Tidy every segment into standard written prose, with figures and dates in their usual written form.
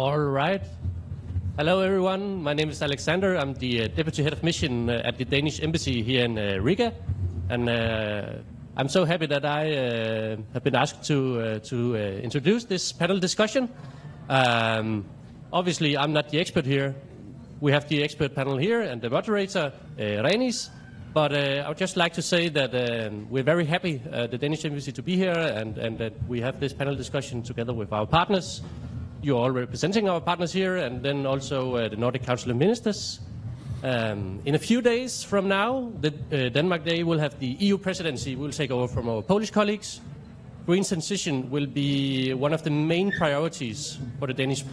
All right. Hello, everyone. My name is Alexander. I'm the Deputy Head of Mission at the Danish Embassy here in Riga. And I'm so happy that I have been asked to introduce this panel discussion. Obviously, I'm not the expert here. We have the expert panel here and the moderator, Renis. But I would just like to say that we're very happy, the Danish Embassy, to be here and that we have this panel discussion together with our partners. You're all representing our partners here, and then also the Nordic Council of Ministers. In a few days from now, Denmark Day will have the EU presidency. We'll take over from our Polish colleagues. Green transition will be one of the main priorities for the Danish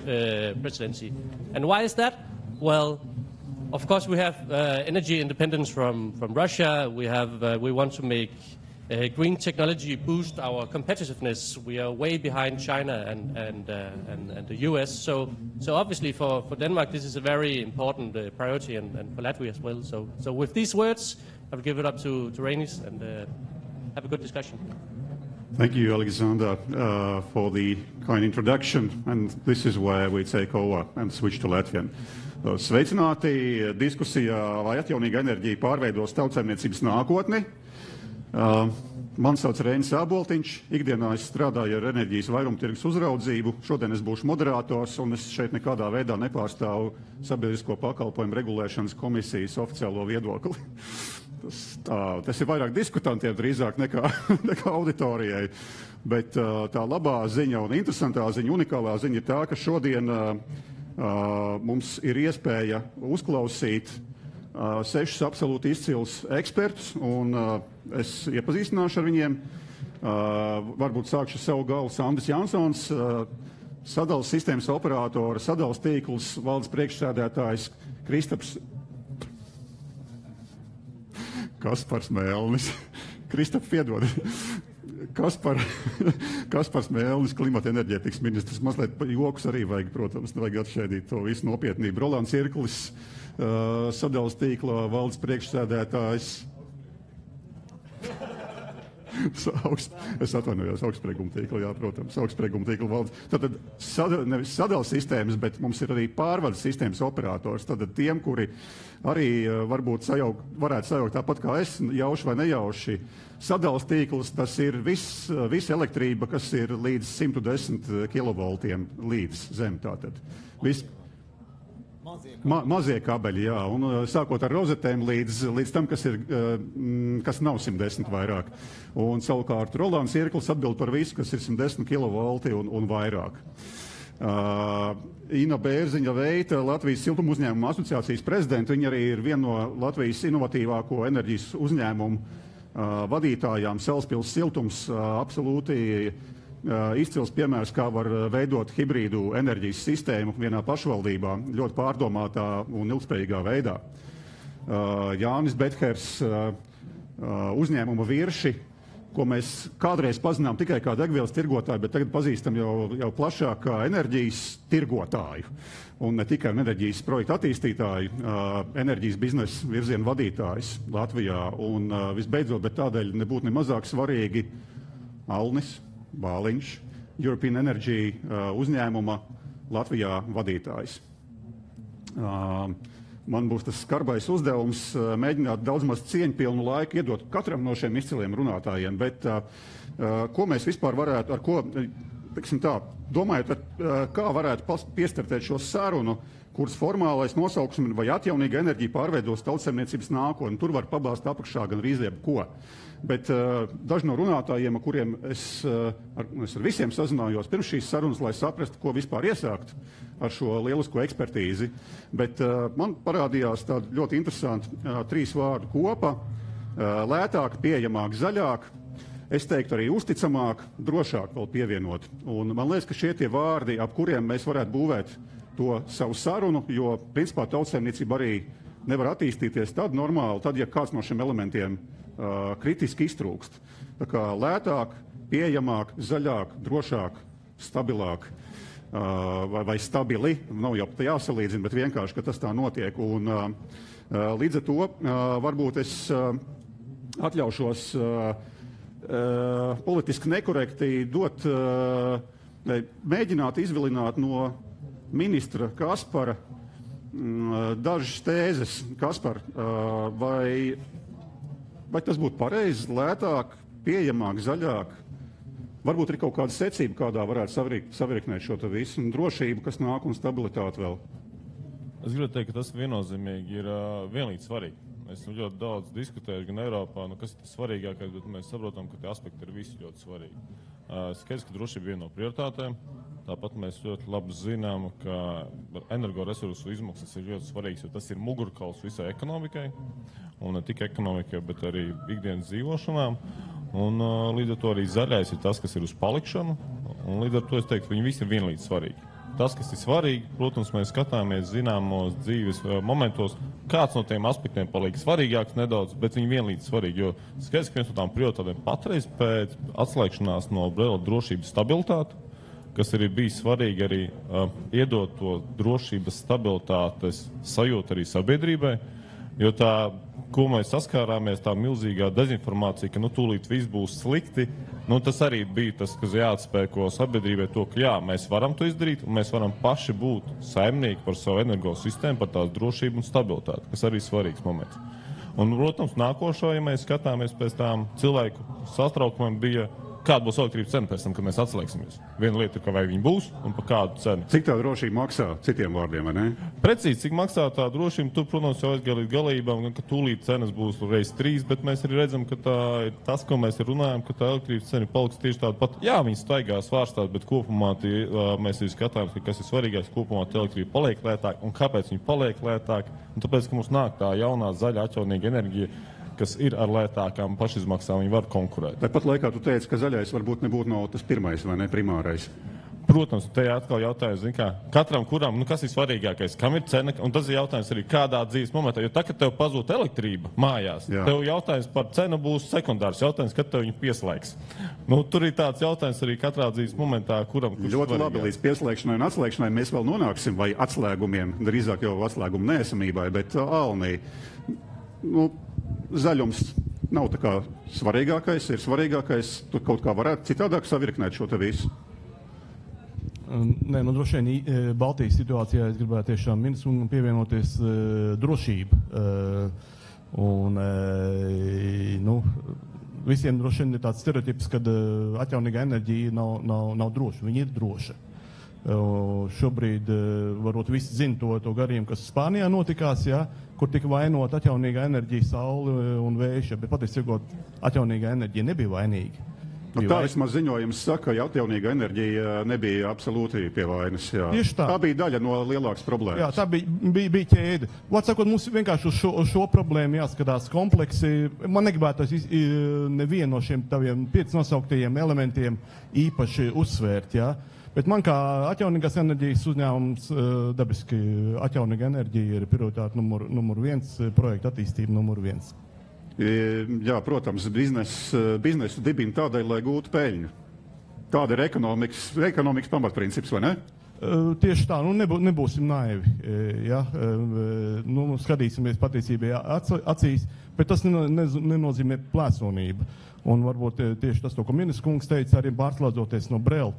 presidency. And why is that? Well, of course, we have energy independence from Russia. We want to make green technology boost our competitiveness. We are way behind China and the US. So obviously for Denmark, this is a very important priority, and for Latvia as well. So with these words, I will give it up to Renis and have a good discussion. Thank you, Alexander, for the kind introduction. And this is where we take over and switch to Latvian. Sveicināti diskusijā, vai atjaunīga enerģija pārveidos tautsaimniecības nākotni. Man sauc Reinis Āboltiņš. Ikdienā es strādāju ar enerģijas vairumtirgus uzraudzību. Šodien es būšu moderators, un es šeit nekādā veidā nepārstāvu sabiedrisko pakalpojumu regulēšanas komisijas oficiālo viedokli. Tas ir vairāk diskutantiem drīzāk nekā auditorijai. Bet tā labā ziņa un interesantā ziņa, unikālā ziņa ir tā, ka šodien mums ir iespēja uzklausīt 6 absolūti izcils ekspertus, un es iepazīstināšu ar viņiem. Varbūt sākšu savu galvu Sandis Jansons, sadalas sistēmas operātora, sadalas tīkls valdes priekšsēdētājs Kaspars Mēlnis. Kristap, piedod. Kaspars Mēlnis, klimata enerģētikas ministrs. Mazliet jokus arī vajag, protams, nevajag atšķēdīt to visu nopietnību. Rolands Irklis, sadalas tīkla valdes priekšsēdētājs. Es atvainojos, augstsprieguma tīkla, jā, protams, augstsprieguma tīkla valdes. Tātad nevis sadalas sistēmas, bet mums ir arī pārvades sistēmas operators. Tātad tiem, kuri arī varbūt varētu sajaukt tāpat kā es, jauši vai nejauši. Sadalas tīkls, tas ir visa elektrība, kas ir līdz 110 kilovoltiem līdz zem. Tātad mazie kabeļi, jā, un sākot ar rozetēm līdz tam, kas nav 110 vairāk. Un savukārt Rolands Irklis atbild par visu, kas ir 110 kilovolti un vairāk. Ina Bērziņa Veita, Latvijas siltuma uzņēmuma asociācijas prezidenta, viņa arī ir viena no Latvijas inovatīvāko enerģijas uzņēmumu vadītājām. Salaspils siltums absolūti izcils piemērs, kā var veidot hibrīdu enerģijas sistēmu vienā pašvaldībā, ļoti pārdomātā un ilgspējīgā veidā. Jānis Bethers, uzņēmuma virši, ko mēs kādreiz pazinām tikai kā degvielas tirgotāju, bet tagad pazīstam jau plašāk kā enerģijas tirgotāju. Un ne tikai enerģijas projektu attīstītāju, enerģijas biznesa virzienu vadītājs Latvijā. Un visbeidzot, bet tādēļ nebūtu nemazāk svarīgi, Alnis Bāliņš, European Energy uzņēmuma Latvijā vadītājs. Man būs tas skarbais uzdevums mēģināt daudz maz cieņpilnu laiku iedot katram no šiem izciliem runātājiem, bet ko mēs vispār varētu, ar ko, teiksim tā, domājot, kā varētu piestartēt šo sarunu, kuras formālais nosaukums vai atjaunīga enerģija pārveidos tautsaimniecības nākotni. Tur var pabāzt apakšā gan rīz jebko. Bet daži no runātājiem, ar kuriem es ar visiem sazinājos pirms šīs sarunas, lai saprastu, ko vispār iesākt ar šo lielisko ekspertīzi. Bet man parādījās tāda ļoti interesanta 3 vārdu kopa - lētāk, pieejamāk, zaļāk. Es teiktu arī uzticamāk, drošāk vēl pievienot. Un man liekas, ka šie tie vārdi, ap kuriem mēs varētu būvēt to savu sarunu, jo principā tautsaimniecība arī nevar attīstīties tad normāli, tad, ja kāds no šiem elementiem kritiski iztrūkst. Tā kā lētāk, pieejamāk, zaļāk, drošāk, stabilāk vai stabili, nav jau jāsalīdzina, bet vienkārši, ka tas tā notiek. Un līdz ar to varbūt es atļaušos politiski nekorekti mēģināt izvilināt no ministra Kaspara dažas tēzes. Kaspar, vai tas būtu pareizi, lētāk, pieejamāk, zaļāk? Varbūt ir kaut kāda secība, kādā varētu savirknēt šo visu, un drošību, kas nāk, un stabilitāti vēl. Es gribu teikt, ka tas viennozīmīgi ir vienlīdz svarīgi. Mēs ļoti daudz diskutējuši gan Eiropā, kas ir tas svarīgākais, bet mēs saprotam, ka tie aspekti ir visi ļoti svarīgi. Skaidrs, ka drošība ir viena no prioritātēm. Tāpat mēs ļoti labi zinām, ka energoresursu izmaksas ir ļoti svarīgas, jo tas ir mugurkauls visai ekonomikai. Un ne tikai ekonomikai, bet arī ikdienas dzīvošanām. Un līdz ar to arī zaļais ir tas, kas ir uz palikšanu. Un līdz ar to es teiktu, ka viņi visi ir vienlīdz svarīgi. Tas, kas ir svarīgi, protams, mēs skatāmies zināmos dzīves momentos, kāds no tiem aspektiem paliek svarīgāks nedaudz, bet viņi vienlīdz svarīgi, jo skaidrs, ka viens no tām prioritātēm patreiz pēc atslēgšanās no Brela drošības stabilitāte, kas arī bija svarīgi arī iedot to drošības stabilitātes sajūtu arī sabiedrībai, jo tā, ko mēs saskārāmies, tā milzīgā dezinformācija, ka tūlīt viss būs slikti, tas arī bija tas, kas jāatspēko sabiedrībai to, ka jā, mēs varam to izdarīt, un mēs varam paši būt saimnieki par savu energosistēmu, par tās drošību un stabilitāti, kas arī svarīgs moments. Un, protams, nākošo, ja mēs skatāmies pēc tām cilvēku satraukumiem, bija kāda būs elektrības cena pēc tam, kad mēs atslēgsimies. Viena lieta ir, ka vai viņi būs un par kādu cenu. Cik tā drošība maksā, citiem vārdiem, vai ne? Precīzi, cik maksā tā drošība, tur, protams, jau aizgāja līdz galībām, ka tūlīt cenas būs reiz 3, bet mēs arī redzam, ka tā ir tas, ko mēs runājam, ka tā elektrības cena paliks tieši tāda pat. Jā, viņi staigā svārstās, bet kopumā mēs arī skatāmies, ka kas ir svarīgais, kopumā tā elektrība paliek lētāk. Un kāpēc viņi paliek lētāk? Un tāpēc, ka mums nāk tā jaunā zaļa atjaunīga enerģija, kas ir ar lētākām pašizmaksām, viņi var konkurēt. Tāpat laikā tu teici, ka zaļais varbūt nebūtu nav tas pirmais vai ne primārais. Protams, te atkal jautājums, katram, kuram, kas ir svarīgākais, kam ir cena, un tas ir jautājums arī kādā dzīves momentā, jo tā, kad tev pazūd elektrība mājās, tev jautājums par cenu būs sekundārs jautājums, kad tev viņu pieslēgs. Tur ir tāds jautājums arī katrā dzīves momentā, kuram kurš ļoti labi, līdz pieslēgšanai un atslēgšanai mēs vēl nonāksim, vai atslēgumiem, drīzāk jau atslēgumu neesamībai, bet Alnī, zaļums nav tā kā svarīgākais, ir svarīgākais, tu kaut kā varētu citādāk savirknēt šo te visu. Nē, droši vien Baltijas situācijā es gribētu tiešām ministram pievienoties drošība. Visiem droši vien ir tāds stereotips, ka atjaunīga enerģija nav droša, viņa ir droša. Šobrīd varbūt visi zina to gadījumu, kas Spānijā notikās, kur tika vainot atjaunīgā enerģija, saule un vējš, bet patiesībā atjaunīgā enerģija nebija vainīga. Tā vismaz ziņojums saka, ka atjaunīga enerģija nebija absolūti pie vainas. Tieši tā. Tā bija daļa no lielākas problēmas. Jā, tā bija ķēde. Sakot, mums vienkārši uz šo problēmu jāskatās kompleksi. Man negribētu nevienu no šiem taviem 5 nosauktajiem elementiem īpaši uzsvērt, Bet man kā atjaunīgās enerģijas uzņēmums, dabiski atjaunīga enerģija ir prioritāte numur 1, projekta attīstība numur 1. Jā, protams, biznesu dibina tādai, lai gūtu peļņu. Tāda ir ekonomikas pamatprincips, vai ne? Tieši tā, nebūsim naivi. Skatīsimies patiesībā acīs, bet tas nenozīmē plēsonību. Un varbūt tieši tas, ko ministrs kungs teica, arī pārslēdzoties no Brela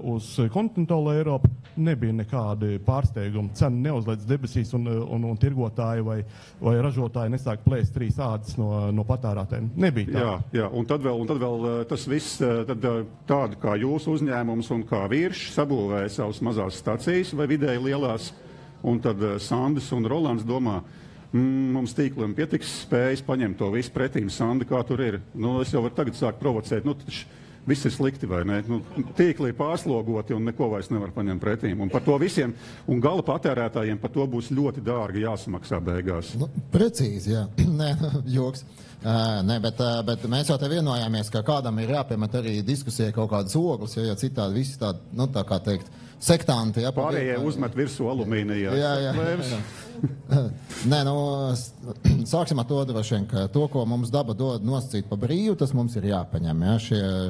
uz kontinentālo Eiropu, nebija nekādi pārsteigumi. Cena neuzlēc debesīs un tirgotāji vai ražotāji nesāk plēst 3 ādas no patērētājiem. Nebija tā. Jā, un tad vēl tas viss, tādi kā jūsu uzņēmums un kā Virš sabūvēja savas mazās stacijas vai vidēji lielās, un tad Sandis un Rolands domā, mums tīkliem pietiks spējas paņemt to visu pretīm, Sandi, kā tur ir. Es jau varu tagad sākt provocēt, viss ir slikti, vai ne? Tīkli ir pārslogoti un neko vairs nevar paņemt pretīm. Un par to visiem, un gala patērētājiem par to būs ļoti dārgi jāsamaksā beigās. Precīzi, jā. Nē, joks. Bet mēs jau te vienojāmies, ka kādam ir jāpiemet arī diskusijai kaut kādas ogles, jo citādi visi tādi, tā kā teikt, sektanti. Pārējie uzmet virsū alumīnija. Jā. Nē, sāksim ar to droši vien, ka to, ko mums daba dod nosacīt pa brīvu, tas mums ir jāpaņem.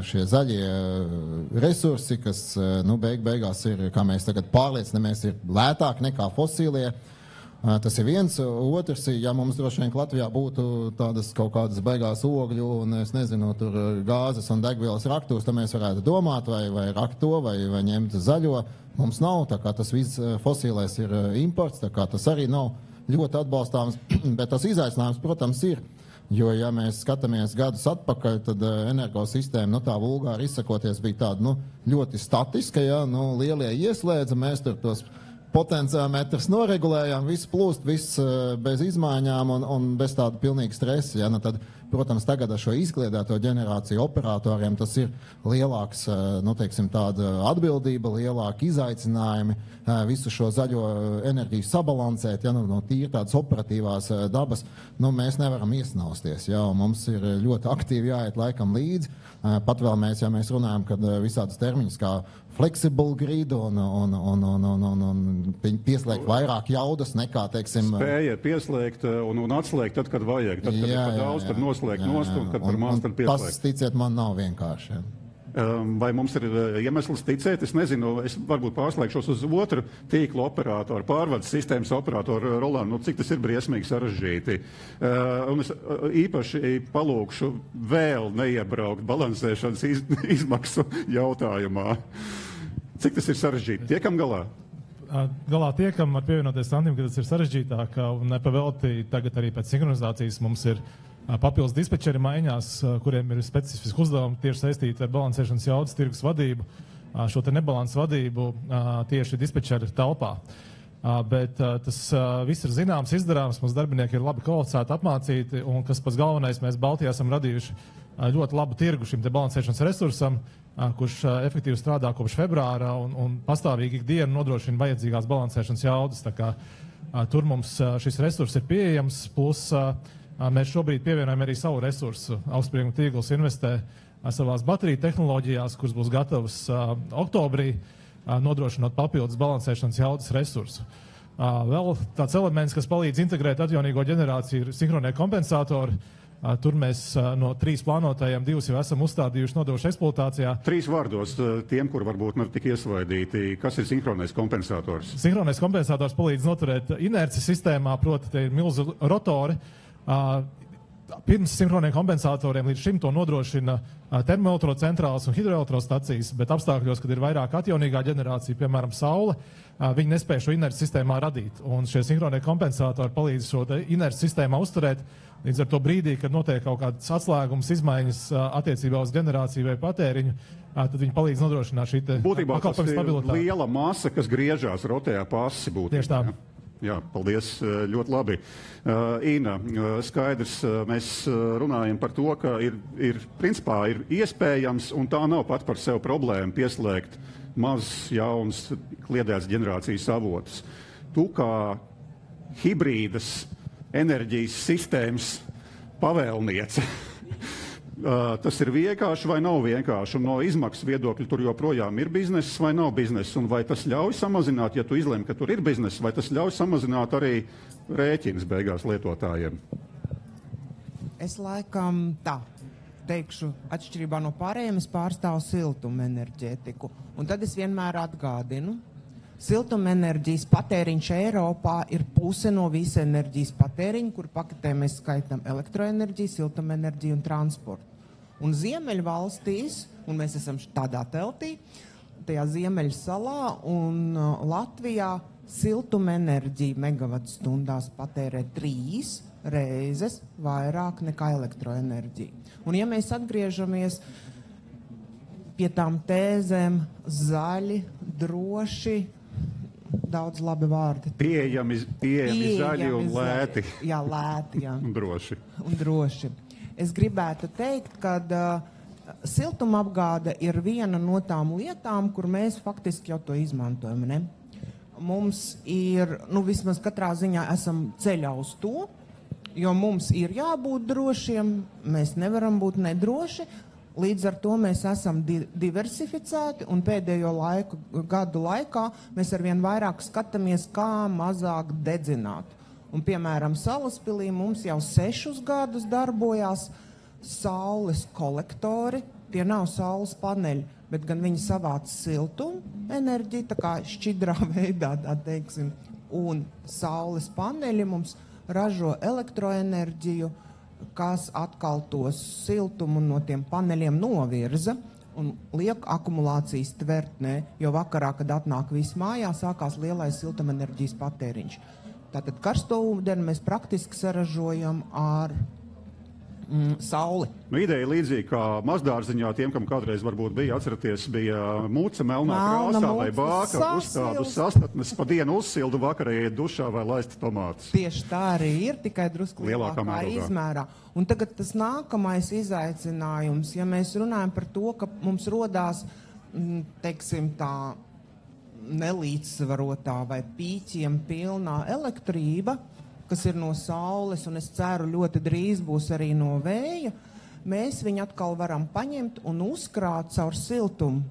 Šie zaļie resursi, kas beigās ir, kā mēs tagad pārliecinamies, ir lētāk nekā fosīlie. Tas ir viens. Otrs, ja mums droši vien Latvijā būtu tādas kaut kādas baigās ogļu un, es nezinu, tur gāzes un degvielas raktūs, tad mēs varētu domāt, vai rakt to, vai ņemt zaļo. Mums nav, tā kā tas viss fosīlais ir imports, tā kā tas arī nav ļoti atbalstāms, bet tas izaicinājums, protams, ir. Jo, ja mēs skatāmies gadus atpakaļ, tad energosistēma, tā vulgāri izsakoties, bija tāda, ļoti statiska, lielie ieslēdza, mēs tur tos potenciāmetrus noregulējām, viss plūst, viss bez izmaiņām un bez tāda pilnīga stresa. Tad, protams, tagad ar šo izkliedēto ģenerāciju operatoriem tas ir lielāks, tāda atbildība, lielāki izaicinājumi, visu šo zaļo enerģiju sabalansēt, no tīri tādas operatīvās dabas, mēs nevaram iesnausties, mums ir ļoti aktīvi jāiet laikam līdzi. Pat vēl mēs runājam, kad visādas termiņas kā flexible grid un pieslēgt vairāk jaudas nekā, teiksim... Spēja pieslēgt un atslēgt tad, kad vajag. Tad, kad ir par daudz, tad noslēgt nost un kad par maz, tad pieslēgt. Tas, ticiet, man nav vienkārši. Vai mums ir iemesls ticēt? Es nezinu, es varbūt pārslēgšos uz otru tīklu operatoru, pārvades sistēmas operatoru Rolandu, cik tas ir briesmīgi sarežģīti. Un es īpaši palūkšu vēl neiebraukt balansēšanas izmaksu jautājumā. Cik tas ir sarežģīti? Tiekam galā? Galā tiekam, var pievienoties Sandim, ka tas ir sarežģītāk, un nepavelti tagad arī pēc sinhronizācijas mums ir papildus dispečeri maiņās, kuriem ir specifiski uzdevumi tieši saistīti ar balansēšanas jaudas tirgus vadību, šo te nebalansu vadību tieši dispečeri telpā. Bet tas viss ir zināms, izdarāms, mums darbinieki ir labi kvalificēti, apmācīti, un kas pats galvenais, mēs Baltijā esam radījuši ļoti labu tirgu šim te balansēšanas resursam, kurš efektīvi strādā kopš februāra un pastāvīgi ikdienu nodrošina vajadzīgās balansēšanas jaudas. Tā kā tur mums šis resurs ir pieejams, plus mēs šobrīd pievienojam arī savu resursu. Augstsprieguma tīkls investē savās bateriju tehnoloģijās, kuras būs gatavas oktobrī, nodrošinot papildus balansēšanas jaudas resursu. Vēl tāds elements, kas palīdz integrēt atjaunīgo ģenerāciju, ir sinhronie kompensatori. Tur mēs no 3 plānotajiem 2 jau esam uzstādījuši, nodevuši eksploatācijā. 3 vārdos tiem, kur varbūt nav tik iesvaidīti. Kas ir sinhronais kompensators? Sinhronais kompensators palīdz noturēt inerci sistēmā, proti te ir milzu rotori. Pirms sinhroniem kompensatoriem līdz šim to nodrošina termoelektrocentrālas un hidroelektrostacijas, bet apstākļos, kad ir vairāk atjaunīgā ģenerācija, piemēram, saule, viņi nespēja šo inerci sistēmā radīt. Un šie sinhronie kompensatori palīdz šo inerci sistēmā uzturēt. Līdz ar to brīdī, kad notiek kaut kādas atslēgums, izmaiņas attiecībā uz ģenerāciju vai patēriņu, tad viņi palīdz nodrošināt šī pakalpojuma stabilitāti. Būtībā tas ir liela masa, kas griežās, rotējā pasi būtībā. Tieši tā. Jā, paldies, ļoti labi. Ina, skaidrs, mēs runājam par to, ka principā ir iespējams, un tā nav pat par sevi problēma, pieslēgt maz jauns kliedētas ģenerācijas avotus. Tu kā hibrīdas enerģijas sistēmas pavēlniece. Tas ir vienkārši vai nav vienkārši? Un no izmaksu viedokļa tur joprojām ir bizness vai nav bizness? Un vai tas ļauj samazināt, ja tu izlemi, ka tur ir bizness, vai tas ļauj samazināt arī rēķins beigās lietotājiem? Es laikam tā teikšu, atšķirībā no pārējiem, es pārstāvu siltumenerģētiku. Un tad es vienmēr atgādinu, siltumenerģijas patēriņš Eiropā ir puse no visa enerģijas patēriņa, kur paketē mēs skaitam elektroenerģiju, siltumenerģiju un transportu. Un Ziemeļvalstīs, un mēs esam tādā teltī, tajā Ziemeļsalā un Latvijā siltumenerģija megavatstundās patērē 3 reizes vairāk nekā elektroenerģija. Un ja mēs atgriežamies pie tām tēzēm zaļi, droši, daudz labi vārdi. Pieejami zaļi un lēti. Jā, lēti, jā. Un droši. Un droši. Es gribētu teikt, ka siltumapgāde ir viena no tām lietām, kur mēs faktiski jau to izmantojam, ne? Mums ir, vismaz katrā ziņā esam ceļā uz to, jo mums ir jābūt drošiem, mēs nevaram būt nedroši. Līdz ar to mēs esam diversificēti un pēdējo gadu laikā mēs arvien vairāk skatāmies, kā mazāk dedzināt. Un, piemēram, Salaspilī mums jau 6 gadus darbojās saules kolektori. Tie nav saules paneļi, bet gan viņi savāc siltumu enerģiju, tā kā šķidrā veidā, tā teiksim. un saules paneļi mums ražo elektroenerģiju, kas atkal tos siltumu no tiem paneļiem novirza un liek akumulācijas tvertnē, jo vakarā, kad atnāk viss mājā, sākās lielais siltumenerģijas patēriņš. Tātad karsto ūdeni mēs praktiski saražojam ar sauli. Ideja līdzīga kā mazdārziņā, tiem, kam kādreiz varbūt bija, atceraties, bija mūca melnā krāsā vai bāka, uzstādu sastatnes, pa dienu uzsildu, vakarā iet dušā vai laist tomātus. Tieši tā arī ir, tikai drusku lielākā izmērā. Un tagad tas nākamais izaicinājums, ja mēs runājam par to, ka mums rodās, teiksim tā, nelīdzsvarotā vai pīķiem pilnā elektrība, kas ir no saules, un es ceru ļoti drīz būs arī no vēja, mēs viņu atkal varam paņemt un uzkrāt caur siltumu.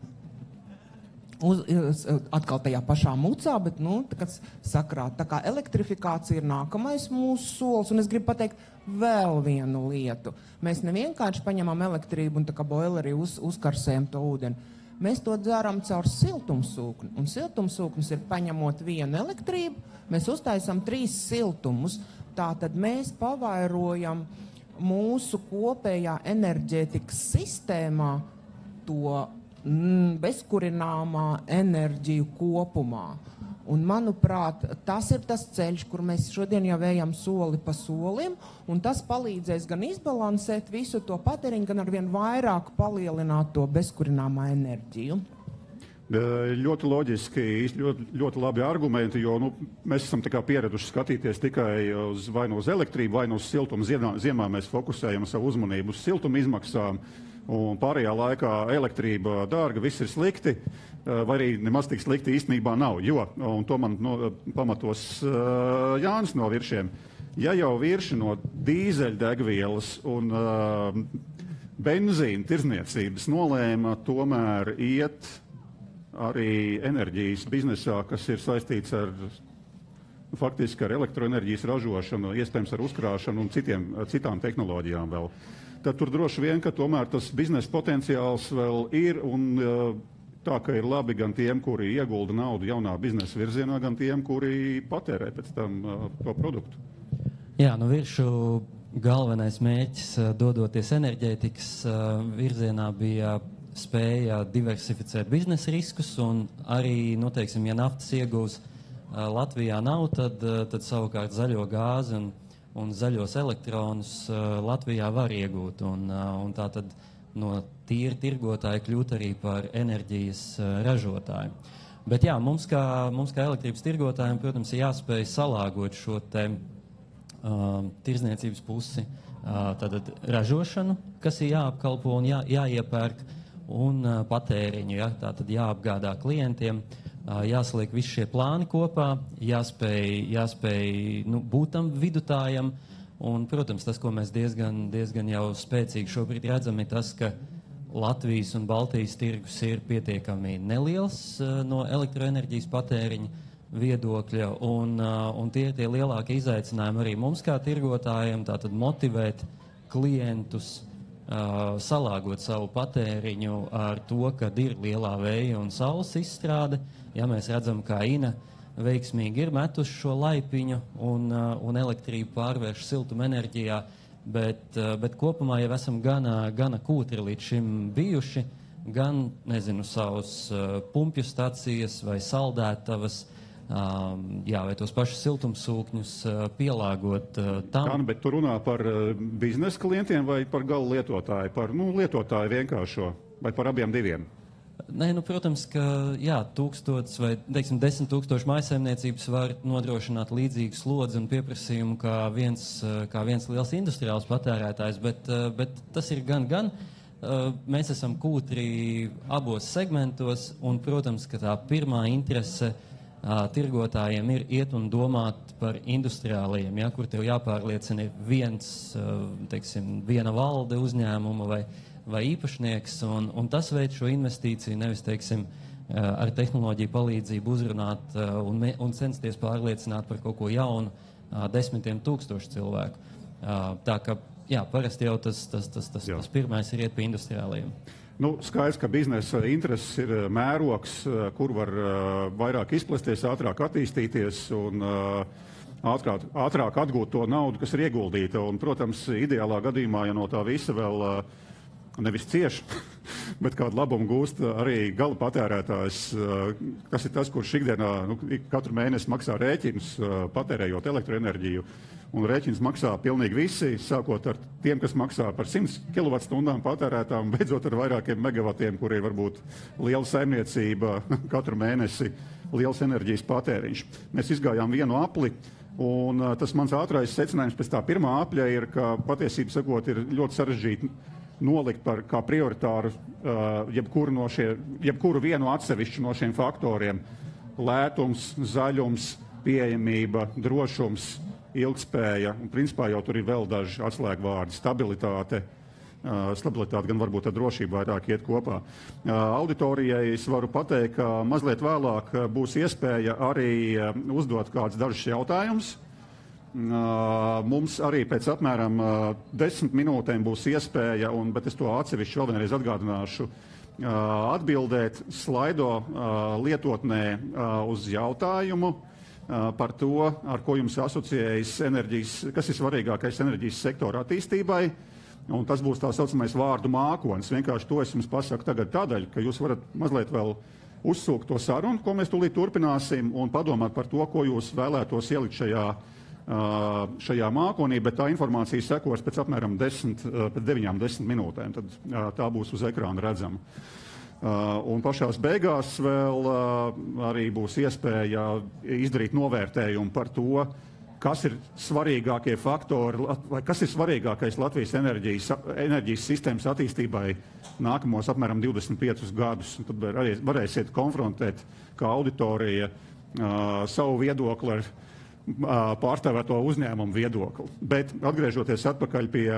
Atkal tajā pašā mucā, bet, kad sakrāt. Tā kā elektrifikācija ir nākamais mūsu solis, un es gribu pateikt vēl vienu lietu. Mēs nevienkārši paņemam elektrību un tā kā boilerī uzkarsējam to ūdeni. Mēs to dzeram caur siltumsūkni, un siltumsūknis ir paņemot vienu elektrību, mēs uztaisam 3 siltumus, tātad mēs pavairojam mūsu kopējā enerģētikas sistēmā to bezkurināmā enerģiju kopumā. Un, manuprāt, tas ir tas ceļš, kur mēs šodien jau ejam soli pa solim, un tas palīdzēs gan izbalansēt visu to patēriņu, gan arvien vairāk palielināt to bezkurināmā enerģiju. Ļoti loģiski, ļoti labi argumenti, jo mēs esam tā kā pieraduši skatīties tikai vai no uz elektrību, vai no uz siltumu. Ziemā mēs fokusējam savu uzmanību uz siltumu izmaksām, un pārējā laikā elektrība dārga, viss ir slikti, vai arī nemaz tik slikti īstenībā nav, jo, un to man pamatos Jānis no Viršiem, ja jau Virši no dīzeļdegvielas un benzīna tirzniecības nolēma tomēr iet arī enerģijas biznesā, kas ir saistīts ar faktiski ar elektroenerģijas ražošanu, iespējams ar uzkrāšanu un citām tehnoloģijām vēl. Tad tur droši vien, ka tomēr tas biznesa potenciāls vēl ir, un tā, ka ir labi gan tiem, kuri iegulda naudu jaunā biznesa virzienā, gan tiem, kuri patērē pēc tam to produktu. Jā, Viršu galvenais mērķis, dodoties enerģētikas virzienā, bija spēja diversificēt biznesa riskus, un arī, teiksim, ja naftas iegūs Latvijā nav, tad savukārt zaļo gāzi un zaļos elektronus Latvijā var iegūt, un tā tad no tīra tirgotāja kļūt arī par enerģijas ražotāju. Bet jā, mums kā elektrības tirgotājiem, protams, ir jāspēj salāgot šo te tirzniecības pusi, tātad ražošanu, kas ir jāapkalpo un jāiepērk, un patēriņu, tātad jāapgādā klientiem, jāsaliek visi šie plāni kopā, jāspēj būt tam vidutājam, un, protams, tas, ko mēs diezgan jau spēcīgi šobrīd redzam, ir tas, ka Latvijas un Baltijas tirgus ir pietiekami neliels no elektroenerģijas patēriņa viedokļa, un tie ir tie lielākie izaicinājumi arī mums kā tirgotājiem, tātad motivēt klientus, salāgot savu patēriņu ar to, kad ir lielā vēja un saules izstrāde. Ja mēs redzam, kā Ina veiksmīgi ir metuši šo laipiņu un elektrību pārvērš siltumenerģijā, bet kopumā jau esam gana kūtri līdz šim bijuši, gan, savus pumpju stacijas vai saldētavas, vai tos pašus siltumsūkņus pielāgot tam. Jā, bet tu runā par biznesa klientiem vai par gala lietotāju, par lietotāju vienkāršo, vai par abiem diviem? Nē, protams, ka 1000 vai 10 000 mājsaimniecības var nodrošināt līdzīgu slodzi un pieprasījumu kā viens liels industriāls patērētājs, bet tas ir gan. Mēs esam kūtri abos segmentos, un, protams, ka tā pirmā interese tirgotājiem ir iet un domāt par industriālajiem, kur tev jāpārliecina viena valde uzņēmuma vai īpašnieks, un tas veids šo investīciju nevis, ar tehnoloģiju palīdzību uzrunāt un censties pārliecināt par kaut ko jaunu 10 000 cilvēku. Tā ka, parasti jau tas pirmais ir iet pie industriālajiem. Skaidrs, ka biznesa intereses ir mērogs, kur var vairāk izplesties, ātrāk attīstīties un ātrāk atgūt to naudu, kas ir ieguldīta. Un, protams, ideālā gadījumā, ja no tā visa vēl nevis cieši, bet kādu labumu gūst arī gala patērētājs, kas ir tas, kurš ikdienā katru mēnesi maksā rēķinus, patērējot elektroenerģiju. Un rēķins maksā pilnīgi visi, sākot ar tiem, kas maksā par 100 kWh patērētām, beidzot ar vairākiem megavatiem, kur ir varbūt liela saimniecība, katru mēnesi liels enerģijas patēriņš. Mēs izgājām vienu apli, un tas mans ātrais secinājums pēc tā pirmā apļa ir, ka patiesība sakot ir ļoti sarežģīti nolikt par kā prioritāru jebkuru vienu atsevišķu no šiem faktoriem. Lētums, zaļums, pieejamība, drošums, ilgspēja, un principā jau tur ir vēl daži atslēgvārdi, stabilitāte. Stabilitāte gan varbūt ar drošību vairāk iet kopā. Auditorijai es varu pateikt, ka mazliet vēlāk būs iespēja arī uzdot kādus dažus jautājumus. Mums arī pēc apmēram 10 minūtēm būs iespēja, bet es to atsevišķi vēl vienreiz atgādināšu, atbildēt slaido lietotnē uz jautājumu par to, ar ko jums asociējas enerģijas, kas ir svarīgākais enerģijas sektora attīstībai. Un tas būs tā saucamais vārdu mākonis. Vienkārši to es jums pasaku tagad tādēļ, ka jūs varat mazliet vēl uzsūkt to sarunu, ko mēs tūlīt turpināsim, un padomāt par to, ko jūs vēlētos ielikt šajā mākonī, bet tā informācija sekos pēc apmēram 9-10 minūtēm. Tad tā būs uz ekrāna redzama. Un pašās beigās vēl arī būs iespēja izdarīt novērtējumu par to, kas ir svarīgākie faktori, vai kas ir svarīgākais Latvijas enerģijas sistēmas attīstībai nākamos apmēram 25 gadus. Un tad varēsiet konfrontēt kā auditorija savu viedokli ar pārstāvēto uzņēmumu viedokli. Bet atgriežoties atpakaļ pie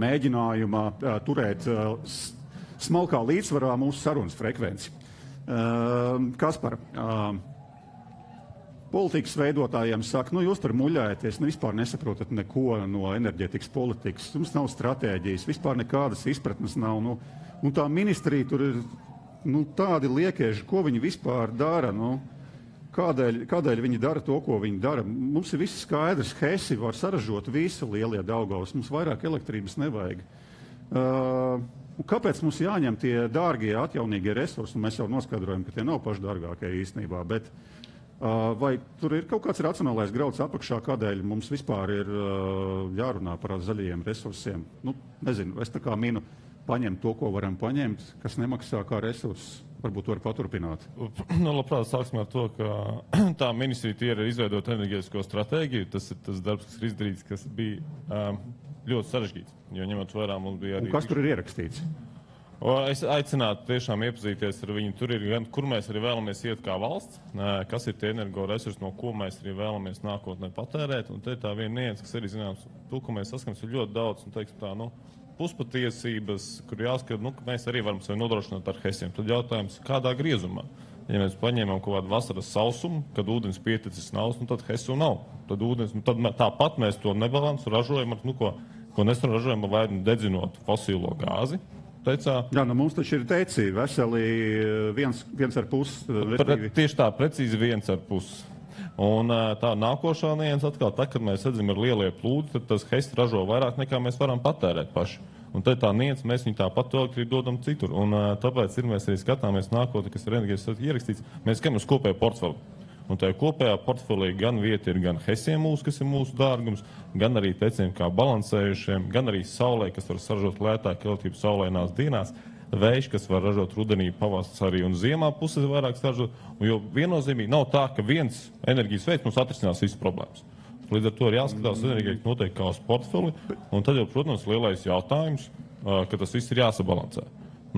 mēģinājuma turēt smalkā līdzsvarā mūsu sarunas frekvenci. Kaspar, politikas veidotājiem saka, jūs tur muļājaties, vispār nesaprotat neko no enerģētikas politikas, jums nav stratēģijas, vispār nekādas izpratnes nav. Un tā ministrija tur ir tādi liekieži, ko viņi vispār dara. Kādēļ viņi dara to, ko viņi dara? Mums ir viss skaidrs, Hesi var saražot visu lielie Daugavas, mums vairāk elektrības nevajag. Kāpēc mums jāņem tie dārgie atjaunīgie resursi? Un mēs jau noskaidrojam, ka tie nav pašdārgākie īstenībā, bet vai tur ir kaut kāds racionālais grauds apakšā, kādēļ mums vispār ir jārunā par zaļajiem resursiem? Nezinu, es tā kā minu paņemt to, ko varam paņemt, kas nemaksā kā resurss. Varbūt var paturpināt. Labprāt, sāksim ar to, ka tā ministrija ir izveidot enerģētisko stratēģiju. Tas ir tas darbs, kas ir izdarīts, kas bija ļoti sarežģīts. Jo ņemot vērā, mums bija arī... Un kas tur ir ierakstīts? Es aicinātu tiešām iepazīties ar viņu. Tur ir gan, kur mēs arī vēlamies iet kā valsts, kas ir tie energoresursi, no ko mēs arī vēlamies nākotnē patērēt. Un te ir tā viena nianse, kas arī zināms, to, ko mēs saskaramies, ir ļoti daudz, un teiksim tā, puspatiesības, kur jāskat, ka mēs arī varam sevi nodrošināt ar Hesiem. Tad jautājums, kādā griezumā? Ja mēs paņēmām kaut kādu vasaras sausumu, kad ūdens pieticis nav, tad Hesu nav. Tad ūdens, tad tāpat mēs to nebalansu ražojam, ko nesaražojam, vai dedzinot fosīlo gāzi. Teicā, jā, mums taču ir teici veseli 1,5. Tieši tā, precīzi 1,5. Un tā nākošā nianse atkal, kad mēs redzam ar lielie plūdi, tad tas Hess ražo vairāk nekā mēs varam patērēt paši. Un tad tā nianse, mēs viņu tāpat elektrību dodam citur. Un tāpēc mēs arī skatāmies nākotnē, kas ir enerģijas ierakstīts, mēs skatāmies uz kopējo portfeli. Un tajā kopējā portfelī gan vieta ir gan Hessiem mūsu, kas ir mūsu dārgums, gan arī teciem kā balansējušiem, gan arī saulē, kas var saražot lētāk elektrību saulēnās dienās. Vējš, kas var ražot rudenī, pavasarī un ziemā puses vairāk saražot, jo viennozīmīgi nav tā, ka viens enerģijas veids mums atrisinās visas problēmas. Līdz ar to ir jāskatās enerģija noteikti kā uz portfeli, un tad jau, protams, lielais jautājums, ka tas viss ir jāsabalansē.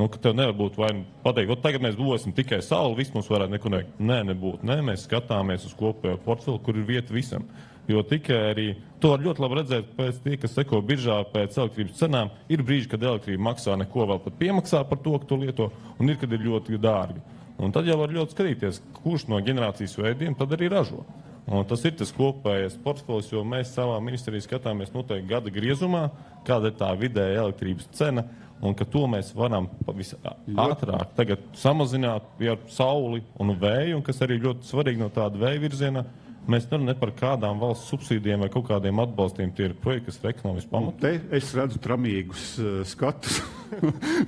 Ka tev nevar būt vai pateikt, tagad mēs būvēsim tikai sauli, viss mums varētu neko nevajag. Nebūtu. Mēs skatāmies uz kopējo portfeli, kur ir vieta visam. Jo tikai arī to var ļoti labi redzēt pēc tie, kas seko biržā pēc elektrības cenām. Ir brīži, kad elektrība maksā neko, vēl pat piemaksā par to, ka to lieto, un ir, kad ir ļoti dārgi. Un tad jau var ļoti skatīties, kurš no ģenerācijas veidiem tad arī ražo. Un tas ir tas kopējais portfels, jo mēs savā ministrijā skatāmies noteikti gada griezumā, kāda ir tā vidēja elektrības cena, un ka to mēs varam visātrāk tagad samazināt ar sauli un vēju, un kas arī ļoti svarīgi no tāda vēja virziena. Mēs nerunājam ne par kādām valsts subsīdiem vai kaut kādiem atbalstiem. Tie ir projekti, kas ir ekonomiski pamati. Te es redzu tramīgus skatus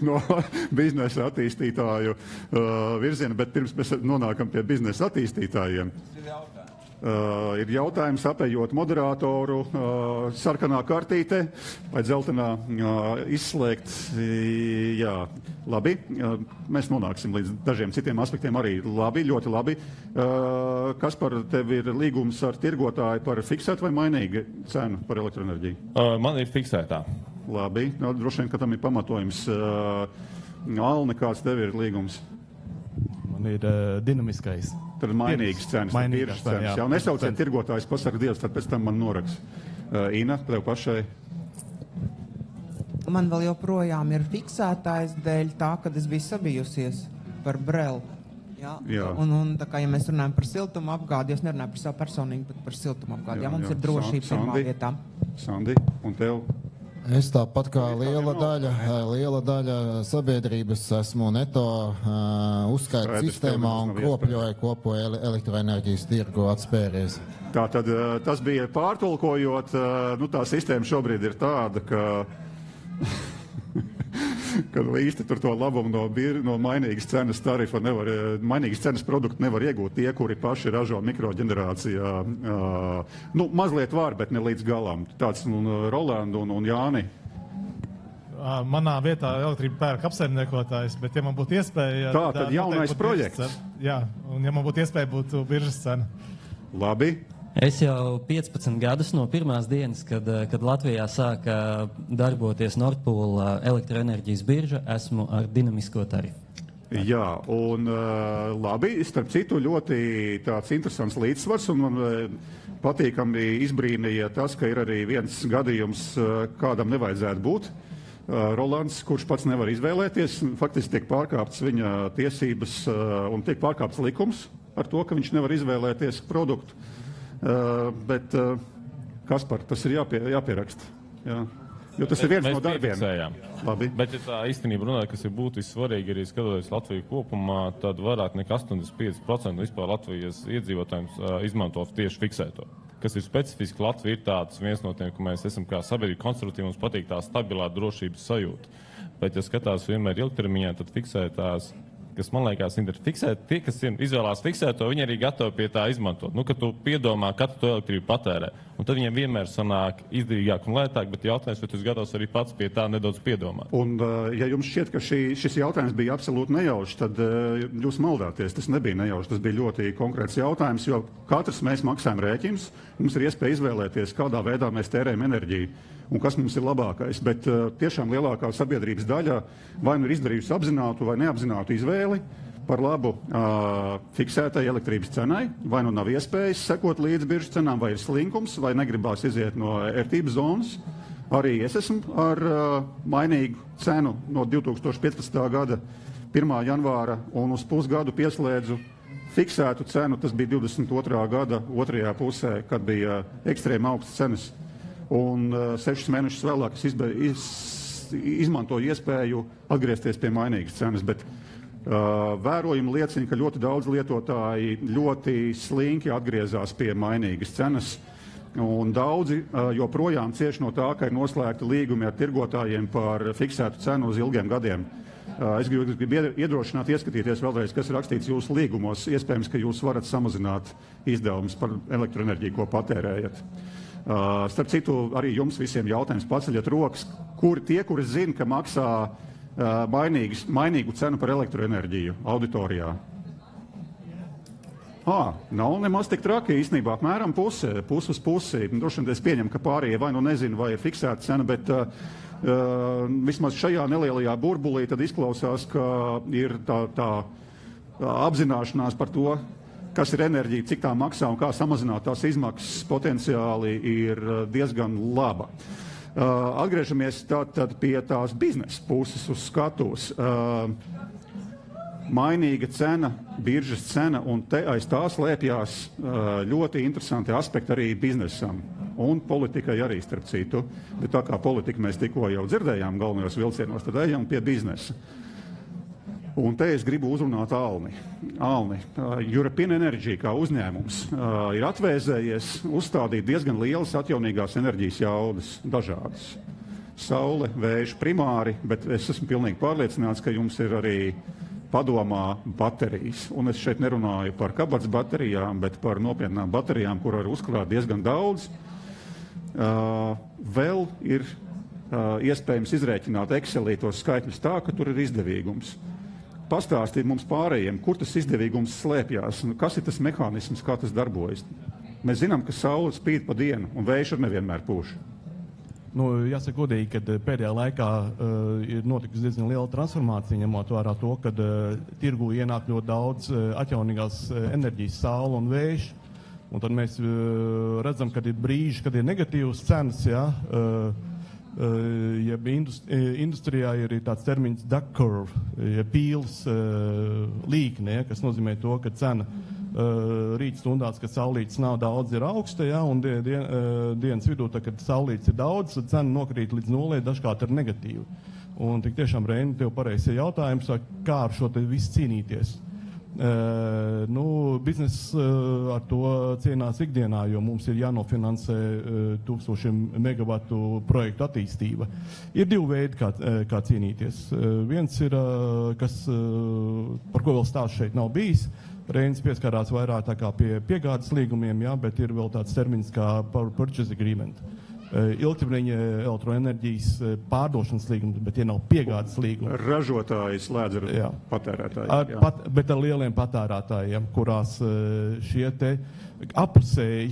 no biznesa attīstītāju virziena, bet pirms mēs nonākam pie biznesa attīstītājiem. Ir jautājums apējot moderātoru sarkanā kartīte vai dzeltenā izslēgt. Jā, labi. Mēs nonāksim līdz dažiem citiem aspektiem arī labi, ļoti labi. Kaspar, tev ir līgums ar tirgotāju par fiksētu vai mainīgu cenu par elektroenerģiju? Man ir fiksētā. Labi. Droši vien, ka tam ir pamatojums. Alni, kāds tev ir līgums? Man ir dinamiskais. Tad mainīgas cenas, Mainīgas cenas, jā. Nesauciet tirgotājs, pasaka Dievs, tad pēc tam man noraks. Ina, tev pašai? Man vēl joprojām ir fiksētājs dēļ tā, kad es biju sabijusies par Brelu. Jā. Un tā kā, ja mēs runājam par siltumu apgādi, es nerunāju par savu personīgi, bet par siltumu apgādi. Jā, mums ir drošība pirmā vietā. Sandi, un tev? Es tāpat kā liela daļa sabiedrības esmu neto uzskaita sistēmā un kopoju elektroenerģijas tirgu atspēries. Tātad tas bija pārtulkojot, tā sistēma šobrīd ir tāda, ka īsti tur to labumu no mainīgas cenas tarifa mainīgas cenas produktu nevar iegūt tie, kuri paši ražo mikroģenerācijā. Mazliet var, bet ne līdz galam. Tāds Rolandu un Jāni. Manā vietā elektrība pērk apsaimniekotājs, bet ja man būtu iespēja... Tad jaunais projekts. Jā, un ja man būtu iespēja, būtu biržas cena. Labi. Es jau 15 gadus no pirmās dienas, kad Latvijā sāka darboties Nordpool elektroenerģijas birža, esmu ar dinamisko tarifu. Jā, un labi, starp citu ļoti tāds interesants līdzsvars, un man patīkami izbrīnīja tas, ka ir arī viens gadījums, kādam nevajadzētu būt. Rolands, kurš pats nevar izvēlēties, faktiski tiek pārkāptas viņa tiesības un tiek pārkāpts likums ar to, ka viņš nevar izvēlēties produktu. Bet Kaspar, tas ir jāpieraksta. Jā. Jo tas ir viens no darbiem. Labi. Bet, ja tā īstenībā runāja, kas ir būtu vissvarīgi, arī skatoties Latviju kopumā, tad vairāk nekā 85% vispār Latvijas iedzīvotājiem izmanto tieši fiksēto. Kas ir specifiski Latvija, ir tāds viens no tiem, ka mēs esam kā sabiedrība konservatīvi, mums patīk tā stabilā drošības sajūta. Bet, ja skatās vienmēr ilgtermiņā, tad fiksētās, kas man liekas, ir fiksēt, tie, kas izvēlās fiksēto, viņi arī gatavi pie tā izmantot. Kad tu piedomā, katru to elektrību patērē, un tad viņiem vienmēr sanāk izdevīgāk un lētāk, bet jautājums, vai tu esi gatavs arī pats pie tā nedaudz piedomāt. Un, ja jums šķiet, ka šis jautājums bija absolūti nejaušs, tad jūs maldāties. Tas nebija nejaušs, tas bija ļoti konkrēts jautājums, jo katrs mēs maksājam rēķinus, mums ir iespēja izvēlēties, kādā veidā mēs tērējam enerģiju un kas mums ir labākais. Bet tiešām lielākā sabiedrības daļa vai nu ir izdarījusi apzinātu vai neapzinātu izvēli par labu fiksētai elektrības cenai, vai nu nav iespējas sekot līdz biržas cenām, vai ir slinkums, vai negribās iziet no ērtības zonas. Arī es esmu ar mainīgu cenu no 2015. gada 1. janvāra un uz pusgadu pieslēdzu fiksētu cenu. Tas bija 22. gada otrajā pusē, kad bija ekstrēmi augstas cenas. Un 6 mēnešus vēlāk es izmantoju iespēju atgriezties pie mainīgas cenas, bet vērojumi liecina, ka ļoti daudz lietotāji ļoti slinki atgriezās pie mainīgas cenas, un daudzi joprojām cieš no tā, ka ir noslēgti līgumi ar tirgotājiem par fiksētu cenu uz ilgiem gadiem. Es gribu iedrošināt, ieskatīties vēlreiz, kas ir rakstīts jūsu līgumos. Iespējams, ka jūs varat samazināt izdevumus par elektroenerģiju, ko patērējat. Starp citu, arī jums visiem jautājums paceļat rokas, kuri zina, ka maksā mainīgu cenu par elektroenerģiju auditorijā. Nav nemaz tik traki, īstenībā apmēram pusi uz pusi. Droši vien es pieņemu, ka pārējie vai nu nezinu, vai ir fiksēta cena, bet vismaz šajā nelielajā burbulī tad izklausās, ka ir tā apzināšanās par to, kas ir enerģija, cik tā maksā un kā samazināt tās izmaksas potenciāli ir diezgan laba. Atgriežamies tad pie tās biznesa puses uz skatuves. mainīga cena, biržas cena, un te aiz tā slēpjās ļoti interesanti aspekti arī biznesam. Un politikai arī, starp citu. Bet tā kā politika mēs tikko jau dzirdējām galvenajos vilcienos, tad ejam pie biznesa. Un te es gribu uzrunāt Alni. European Energy kā uzņēmums ir atvēzējies uzstādīt diezgan lielas atjaunīgās enerģijas jaudas, dažādas. Saule, vējš primāri, bet es esmu pilnīgi pārliecināts, ka jums ir arī padomā baterijas. Un es šeit nerunāju par kabatas baterijām, bet par nopietnām baterijām, kur var uzkrāt diezgan daudz. Vēl ir iespējams izrēķināt Excelī tos skaitļus tā, ka tur ir izdevīgums. Pastāstīt mums pārējiem, kur tas izdevīgums slēpjās, kas ir tas mehānisms, kā tas darbojas. Mēs zinām, ka saule spīd pa dienu un vējš ar nevienmēr pūš. Jāsaka godīgi, ka pēdējā laikā ir notikusi diezgan liela transformācija, ņemot vērā to, ka tirgu ienāk ļoti daudz atjaunīgās enerģijas, saule un vējš. Un tad mēs redzam, ka ir brīži, kad ir negatīvas cenas, industrijā ir tāds termins duck curve, pīles līkne, kas nozīmē to, ka cena rīt stundās, kad saulītes nav daudz, ir augsta, un dienas vidū, kad saulītes ir daudz, cena nokrīt līdz nulē, dažkārt ir negatīva. Un tik tiešām, Reini, tev pareizi jautājums, kā ar šo te visu cīnīties. Biznes ar to cīnās ikdienā, jo mums ir jānofinansē 1000 megavatu projektu attīstība. Ir divi veidi, kā cīnīties. Viens ir, par ko vēl stāsts šeit nav bijis. Reinis pieskārās vairāk tā kā pie piegādes līgumiem, bet ir vēl tāds termins kā Power Purchase Agreement. Ilgtermiņa elektroenerģijas pārdošanas līgumi, bet tie nav piegādes līgumi. Ražotāji slēdz ar patērētājiem. Bet ar lieliem patērētājiem, kurās šie te apusēji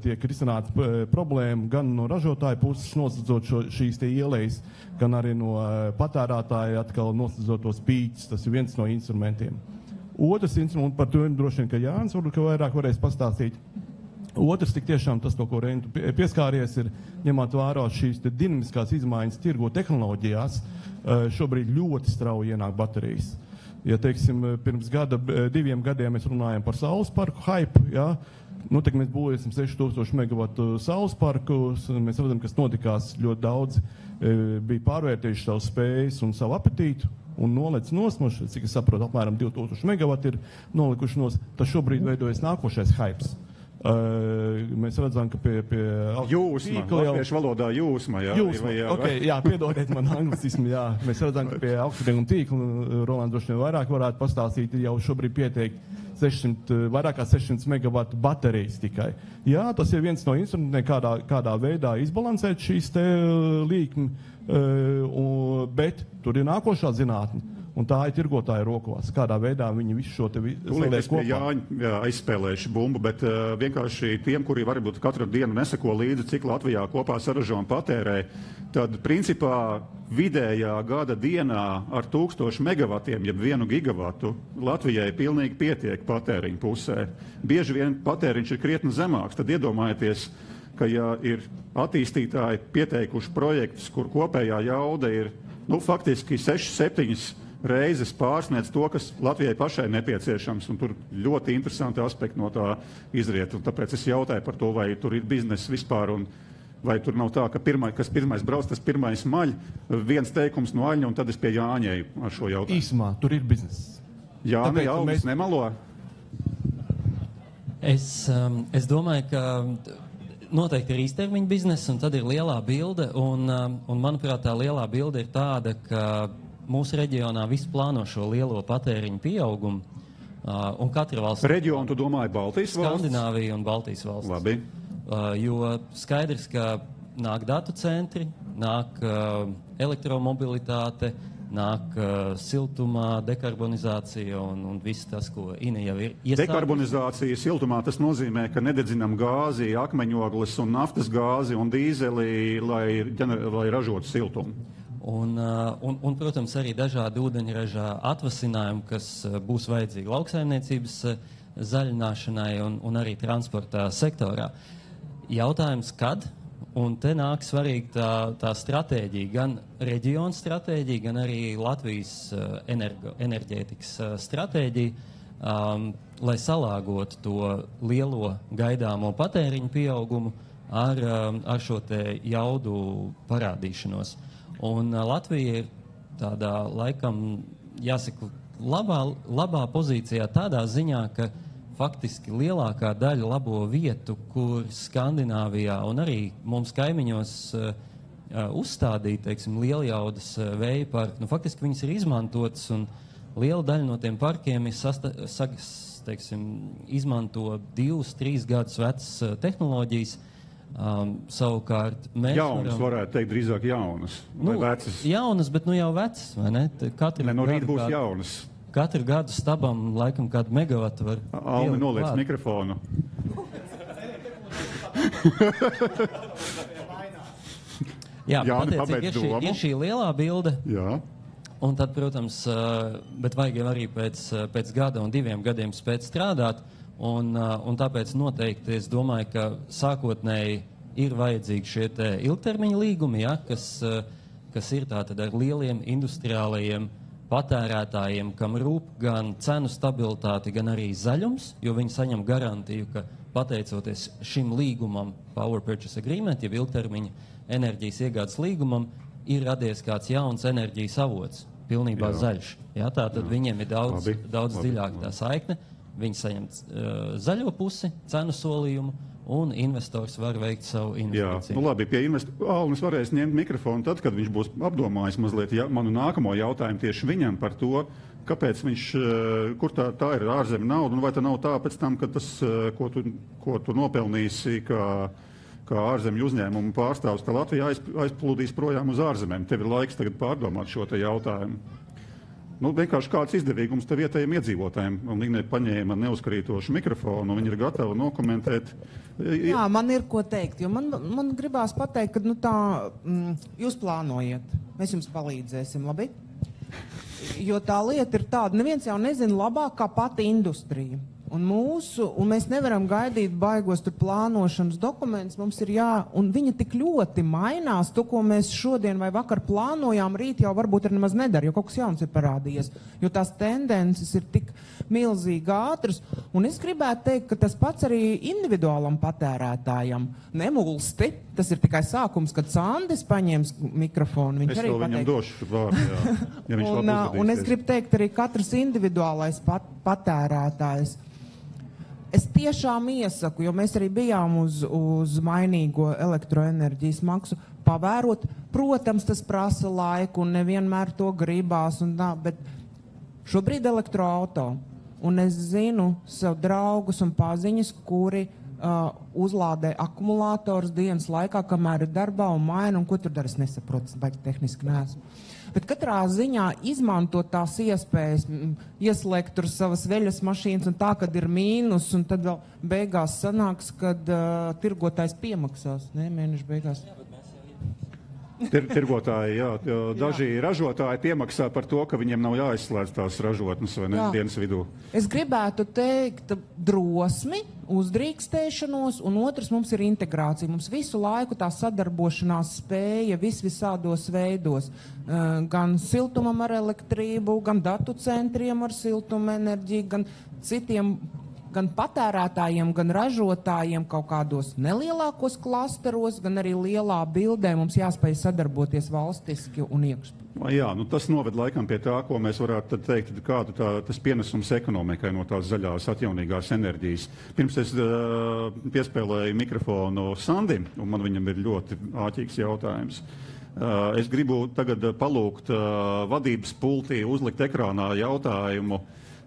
tiek risināts problēma gan no ražotāja puses nosacot šīs te ielejas, gan arī no patērētāja atkal nosacot tos pīķus. Tas ir viens no instrumentiem. Otrs instruments, par to droši vien, ka Jānis varbūt vairāk varēs pastāstīt. Otrs, tik tiešām tas, ko Reini pieskāries, ir ņemot vērā šīs dinamiskās izmaiņas tirgo tehnoloģijās, šobrīd ļoti strauji ienāk baterijas. Ja, teiksim, pirms 2 gadiem mēs runājam par saules parku hype, tad mēs būvēsim 6000 megavatu saules parkus, mēs redzam, kas notikās ļoti daudz, bija pārvērtējuši savas spējas un savu apetītu, un nolec nos, cik es saprotu, apmēram 2000 megavati ir nolikuši nos, tas šobrīd veidojas nākošais hypes. Mēs redzam, ka pie jūsma, latviešu valodā jūsma, piedodiet man anglicismu, mēs redzam, ka pie augstdeguma tīkla, Rolands droši vien vairāk varētu pastāstīt, ir jau šobrīd pieteikt vairāk kā 600 megavatu baterijas tikai. Jā, tas ir viens no instrumentiem, kādā veidā izbalansēt šīs te līkmi, bet tur ir nākošā zinātne. Un tā ir tirgotāja rokās, kādā veidā viņi visu šo te saliek kopā. Jā, aizspēlējuši bumbu, bet vienkārši tiem, kuri varbūt katru dienu neseko līdzi, cik Latvijā kopā saražo un patērē, tad principā vidējā gada dienā ar 1000 megavatiem, jeb 1 gigavatu, Latvijai pilnīgi pietiek patēriņu pusē. Bieži vien patēriņš ir krietni zemāks, tad iedomājieties, ka ja ir attīstītāji pieteikuši projektus, kur kopējā jauda ir, faktiski 6-7 reizes pārsniedz to, kas Latvijai pašai nepieciešams, un tur ļoti interesanti aspekti no tā izriet. Un tāpēc es jautāju par to, vai tur ir biznesa vispār, un vai tur nav tā, ka kas pirmais brauc, tas pirmais maļ, viens teikums no Aļņa, un tad es pie Jāņai ar šo jautājumu. Īsumā, tur ir biznesa. Jāni, Augsts nemalo? Es domāju, ka noteikti ir īstermiņa biznesa, un tad ir lielā bilde, un manuprāt, tā lielā bilde ir tāda, ka mūsu reģionā visi plāno šo lielo patēriņu pieaugumu, un katra valsts... Reģionu, tu domāji Baltijas valsts? Skandināvija un Baltijas valsts. Labi. Jo skaidrs, ka nāk datu centri, nāk elektromobilitāte, nāk siltumā, dekarbonizācija un viss tas, ko Ina jau ir iestādījis. Dekarbonizācija siltumā, tas nozīmē, ka nededzinām gāzi, akmeņogles un naftas gāzi un dīzeli, lai ražotu siltumu. Un, protams, arī dažādi ūdeņraža atvasinājumi, kas būs vajadzīgi lauksaimniecības zaļināšanai un arī transportā sektorā. Jautājums, kad Un te nāk svarīgi tā stratēģija, gan reģiona stratēģija, gan arī Latvijas enerģētikas stratēģija, lai salāgotu to lielo gaidāmo patēriņu pieaugumu ar šo te jaudu parādīšanos. Un Latvija ir tādā laikam, jāsaka, labā pozīcijā tādā ziņā, ka faktiski lielākā daļa labo vietu, kur Skandināvijā un arī mums kaimiņos uzstādīt, teiksim, lieljaudas vēja parki, nu faktiski viņas ir izmantotas un liela daļa no tiem parkiem ir teiksim, izmanto 2-3 gadus vecas tehnoloģijas. Savukārt mēs jaunas varētu teikt, drīzāk jaunas vai vecas? Jaunas, bet nu jau vecas, vai ne? No rīta būs jaunas. Katru gadu stabam laikam kādu megavatu var Almi noliec mikrofonu. Jā, patiecīgi ir šī lielā bilde. Jā. Un tad, protams, bet vajag jau arī pēc gada un 2 gadiem spēt strādāt. Un tāpēc noteikti es domāju, ka sākotnēji ir vajadzīgi šie te ilgtermiņa līgumi, ja, kas ir tātad ar lieliem industriālajiem patērētājiem, kam rūp gan cenu stabilitāti, gan arī zaļums, jo viņi saņem garantiju, ka pateicoties šim līgumam, Power Purchase Agreement, jeb ilgtermiņa enerģijas iegādes līgumam, ir radies kāds jauns enerģijas avots, pilnībā zaļš. Ja, tātad viņiem ir daudz dziļāk tā saikne, viņi saņem zaļo pusi, cenu solījumu, un investors var veikt savu investīciju. Jā, nu labi, pie Alnis varēs ņemt mikrofonu tad, kad viņš būs apdomājis mazliet manu nākamo jautājumu tieši viņam par to, kāpēc viņš, kur tā ir ārzemju nauda, un vai tā nav tā pēc tam, ka tas, ko tu nopelnīsi, kā ārzemju uzņēmumu pārstāvs, ka Latvija aizplūdīs projām uz ārzemēm. Tev ir laiks tagad pārdomāt šo te jautājumu. Nu, vienkārši kāds izdevīgums te vietējiem iedzīvotājiem. Un Ignē paņēma neuzkrītošu mikrofonu, un viņi ir gatavi nokomentēt. Jā, man ir ko teikt, jo man gribās pateikt, ka nu tā, jūs plānojiet, mēs jums palīdzēsim, labi? Jo tā lieta ir tāda, neviens jau nezina labāk kā pati industrija. Un mēs nevaram gaidīt baigos tur plānošanas dokumentus, mums ir un viņa tik ļoti mainās, to, ko mēs šodien vai vakar plānojām, rīt jau varbūt ir nemaz nedara, jo kaut kas jauns ir parādījies, jo tās tendences ir tik milzīgi ātras, un es gribētu teikt, ka tas pats arī individuālam patērētājam nemulsti, tas ir tikai sākums, kad Sandis paņems mikrofonu, viņš arī pateiks. Es viņam došu vārdu, jā, ja viņš labi uzvedīsies. Un es gribu teikt arī katrs individuālais patērētājs. Es tiešām iesaku, jo mēs arī bijām uz mainīgo elektroenerģijas maksu, pavērot. Protams, tas prasa laiku un nevienmēr to gribās, bet šobrīd elektroauto. Un es zinu sev draugus un paziņas, kuri uzlādē akumulātors dienas laikā, kamēr ir darbā un maina, un ko tur dara, es nesaprotu, es baigi tehniski neesmu. Bet katrā ziņā izmantot tās iespējas, ieslēgt tur savas veļas mašīnas un tā, kad ir mīnus, un tad vēl beigās sanāks, kad tirgotājs piemaksās, ne, mēneša beigās. Tirgotāji, jā, daži ražotāji piemaksā par to, ka viņiem nav jāizslēdz tās ražotnes vai ne, dienas vidū. Es gribētu teikt drosmi, uzdrīkstēšanos, un otrs mums ir integrācija. Mums visu laiku tā sadarbošanās spēja visādos veidos. Gan siltumam ar elektrību, gan datu centriem ar siltumenerģiju, gan citiem, gan patērētājiem, gan ražotājiem kaut kādos nelielākos klasteros, gan arī lielā bildē mums jāspēj sadarboties valstiski un iekšpusē. Jā, nu tas noved laikam pie tā, ko mēs varētu teikt, kādu tas pienesums ekonomikai no tās zaļās atjaunīgās enerģijas. Pirms es piespēlēju mikrofonu Sandim, un man viņam ir ļoti āķīgs jautājums. Es gribu tagad palūgt vadības pultī uzlikt ekrānā jautājumu,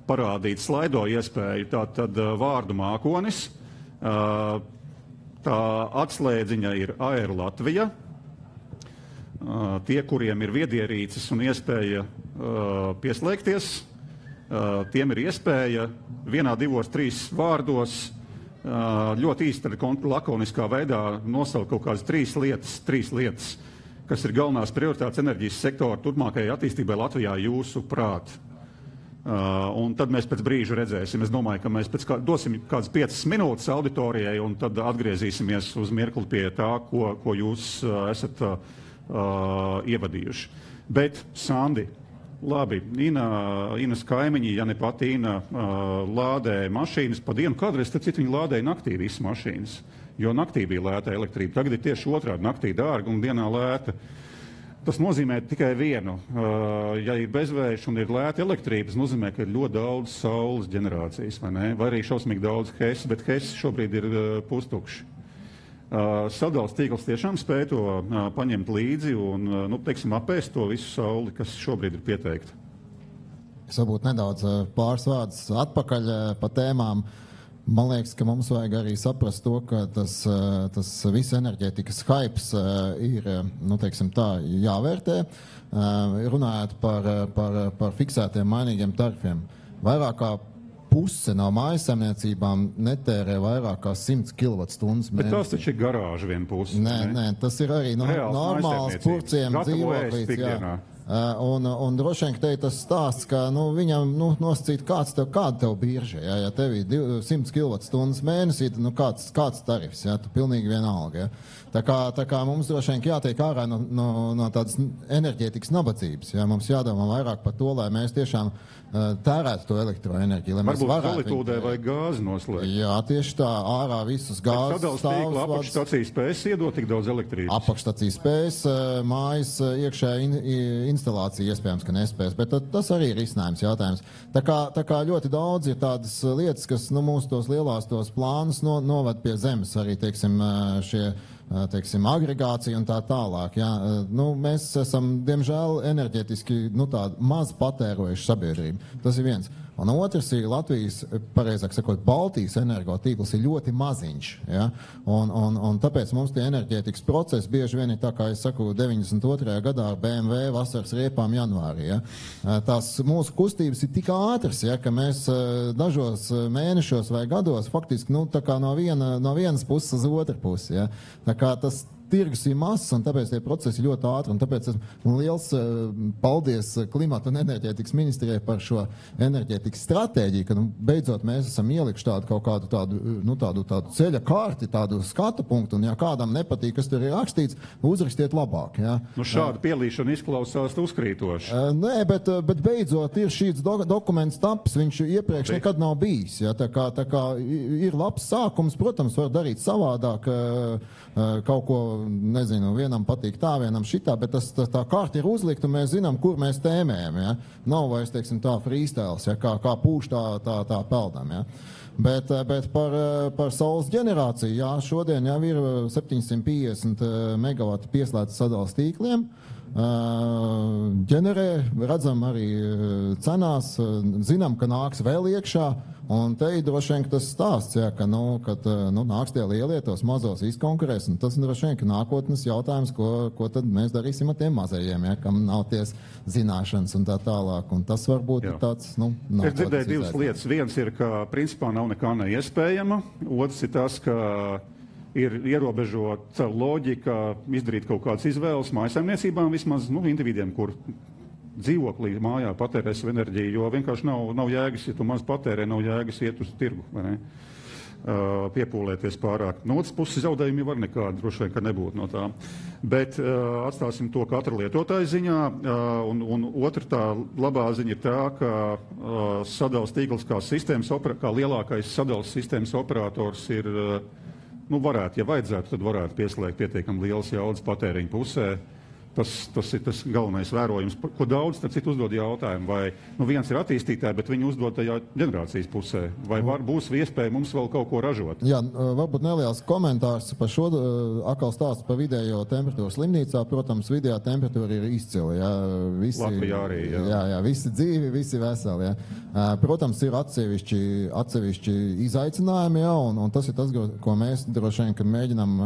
parādīt slaido iespēju, tātad vārdu mākonis. Tā atslēdziņa ir AER Latvija. Tie, kuriem ir viedierīces un iespēja pieslēgties, tiem ir iespēja 1, 2, 3 vārdos ļoti īsti lakoniskā veidā nosaukt kaut kādas 3 lietas, kas ir galvenās prioritātes enerģijas sektora turpmākajai attīstībai Latvijā jūsu prāt. Un tad mēs pēc brīža redzēsim. Es domāju, ka mēs dosim kādas 5 minūtes auditorijai un tad atgriezīsimies uz mirkli pie tā, ko jūs esat ievadījuši. Bet, Sandi, labi, Inas kaimiņi, ja ne pati Ina, lādē mašīnas pa dienu. Kādreiz, tad viņi lādēja naktī visas mašīnas, jo naktī bija lēta elektrība. Tagad ir tieši otrādi, naktī dārga un dienā lēta. Tas nozīmē tikai vienu. Ja ir bezvējš un ir lēta elektrība, tas nozīmē, ka ir ļoti daudz saules ģenerācijas, vai ne? Vai arī šausmīgi daudz HES, bet HES šobrīd ir pustukši. Sadales tīkls tiešām spēj to paņemt līdzi un, apēst to visu sauli, kas šobrīd ir pieteikta. Es varbūt nedaudz pāris vārdus atpakaļ pa tēmām. Man liekas, ka mums vajag arī saprast to, ka tas viss enerģētikas hypes ir, jāvērtē, runājot par fiksētiem mainīgiem tarifiem. Vairāk kā puse no mājasemniecībām netērē vairāk kā 100 kWh. Bet tas taču ir garāža viena puse. Nē, tas ir arī normāls purciem dzīvoklis. Un droši vien, ka te ir tas stāsts, ka viņam nosacīt, kāda tev birža. Ja tev ir 100 kWh mēnesī, kāds tarifs, ja, tu pilnīgi vienalga. Ja. Tā kā mums droši vien jātiek ārā no tādas enerģētikas nabadzības. Ja. Mums jādomā vairāk par to, lai mēs tiešām tērētu to elektroenerģiju. Varbūt solitūdē vai gāzi noslēgt. Jā, tieši tā, ārā visas gāzes stāvus. Tīkla apakšstacijas spējas iedot tik daudz elektrības? Apakšstacijas spējas, mājas iekšē instalācija iespējams, ka nespējas, bet tas arī ir risinājums jautājums. Tā kā ļoti daudz ir tādas lietas, kas mūsu tos lielās tos plānus noved pie zemes, arī, šie agregācija un tā tālāk. Ja. Mēs esam, diemžēl, enerģētiski maz patērojuši sabiedrību. Tas ir viens. Un otrs ir Latvijas, pareizāk sakot, Baltijas energotīkls ir ļoti maziņš. Ja? Un tāpēc mums tie enerģētikas procesi bieži vien ir tā, kā es saku, 92. gadā ar BMW vasaras riepām janvārī. Ja? Tās mūsu kustības ir tik ātras, ja, ka mēs dažos mēnešos vai gados faktiski tā kā no vienas puses uz otru pusi. Ja? Tā kā tas tirgus ir mazs, un tāpēc tie procesi ir ļoti ātri. Un tāpēc liels paldies klimata un enerģētikas ministrijai par šo enerģētikas stratēģiju, ka beidzot mēs esam ielikuši tādu ceļa kārti, tādu skatu punktu, un ja kādam nepatīk, kas tur ir rakstīts, uzrakstiet labāk. Ja. Šāda pielīšana izklausās uzkrītoši. Nē, bet beidzot ir šīs dokuments taps, viņš iepriekš nekad nav bijis. Ja. Tā kā ir labs sākums, protams, var darīt savādāk, kaut ko, nezinu, vienam patīk tā, vienam šitā, bet tā kārta ir uzlikt, un mēs zinām, kur mēs tēmējam, ja? Nav vairs, tā freestyles, ja? kā pūš tā peldam, ja? Bet par saules ģenerāciju, jā, šodien jau ir 750 megavati pieslēgti sadales tīkliem, ģenerē, redzam arī cenās, zinām, ka nāks vēl iekšā, un te ir droši vien tas stāsts, ja, ka nāks tie lielie, tos mazos izkonkurēs, un tas droši vien, ka nākotnes jautājums, ko tad mēs darīsim ar tiem mazajiem, ja, kam nav ties zināšanas un tā tālāk, un tas varbūt ir tāds, Es dzirdēju divas lietas. Viens ir, ka principā nav nekā neiespējama, otrs ir tas, ka ir ierobežota loģika izdarīt kaut kādas izvēles mājasaimniecībām, vismaz individiem, kur dzīvoklī mājā patērē savu enerģiju, jo vienkārši nav jēgas, ja tu maz patērē, nav jēgas iet uz tirgu, vai ne? Piepūlēties pārāk. No otras puses zaudējumi var nekādi, droši vien, ka nebūtu no tā. Bet atstāsim to katra lietotāja ziņā, un otra tā labā ziņa ir tā, ka sadales tīkls kā lielākais sadales sistēmas operators ir, varētu, ja vajadzētu, tad varētu pieslēgt pietiekami lielas jaudas patēriņu pusē. Tas ir tas galvenais vērojums, ko daudz citu uzdod jautājumu, vai viens ir attīstītāji, bet viņi uzdod tajā ģenerācijas pusē, vai būs iespēja mums vēl kaut ko ražot? Jā, varbūt neliels komentārs par šo atkal stāstu par vidējo temperatūru slimnīcā. Protams, vidējā temperatūra ir izcila. Jā, Latvijā arī. Jā, visi dzīvi, visi veseli. Jā. Protams, ir atsevišķi izaicinājumi, jā, un tas ir tas, ko mēs droši vien mēģinām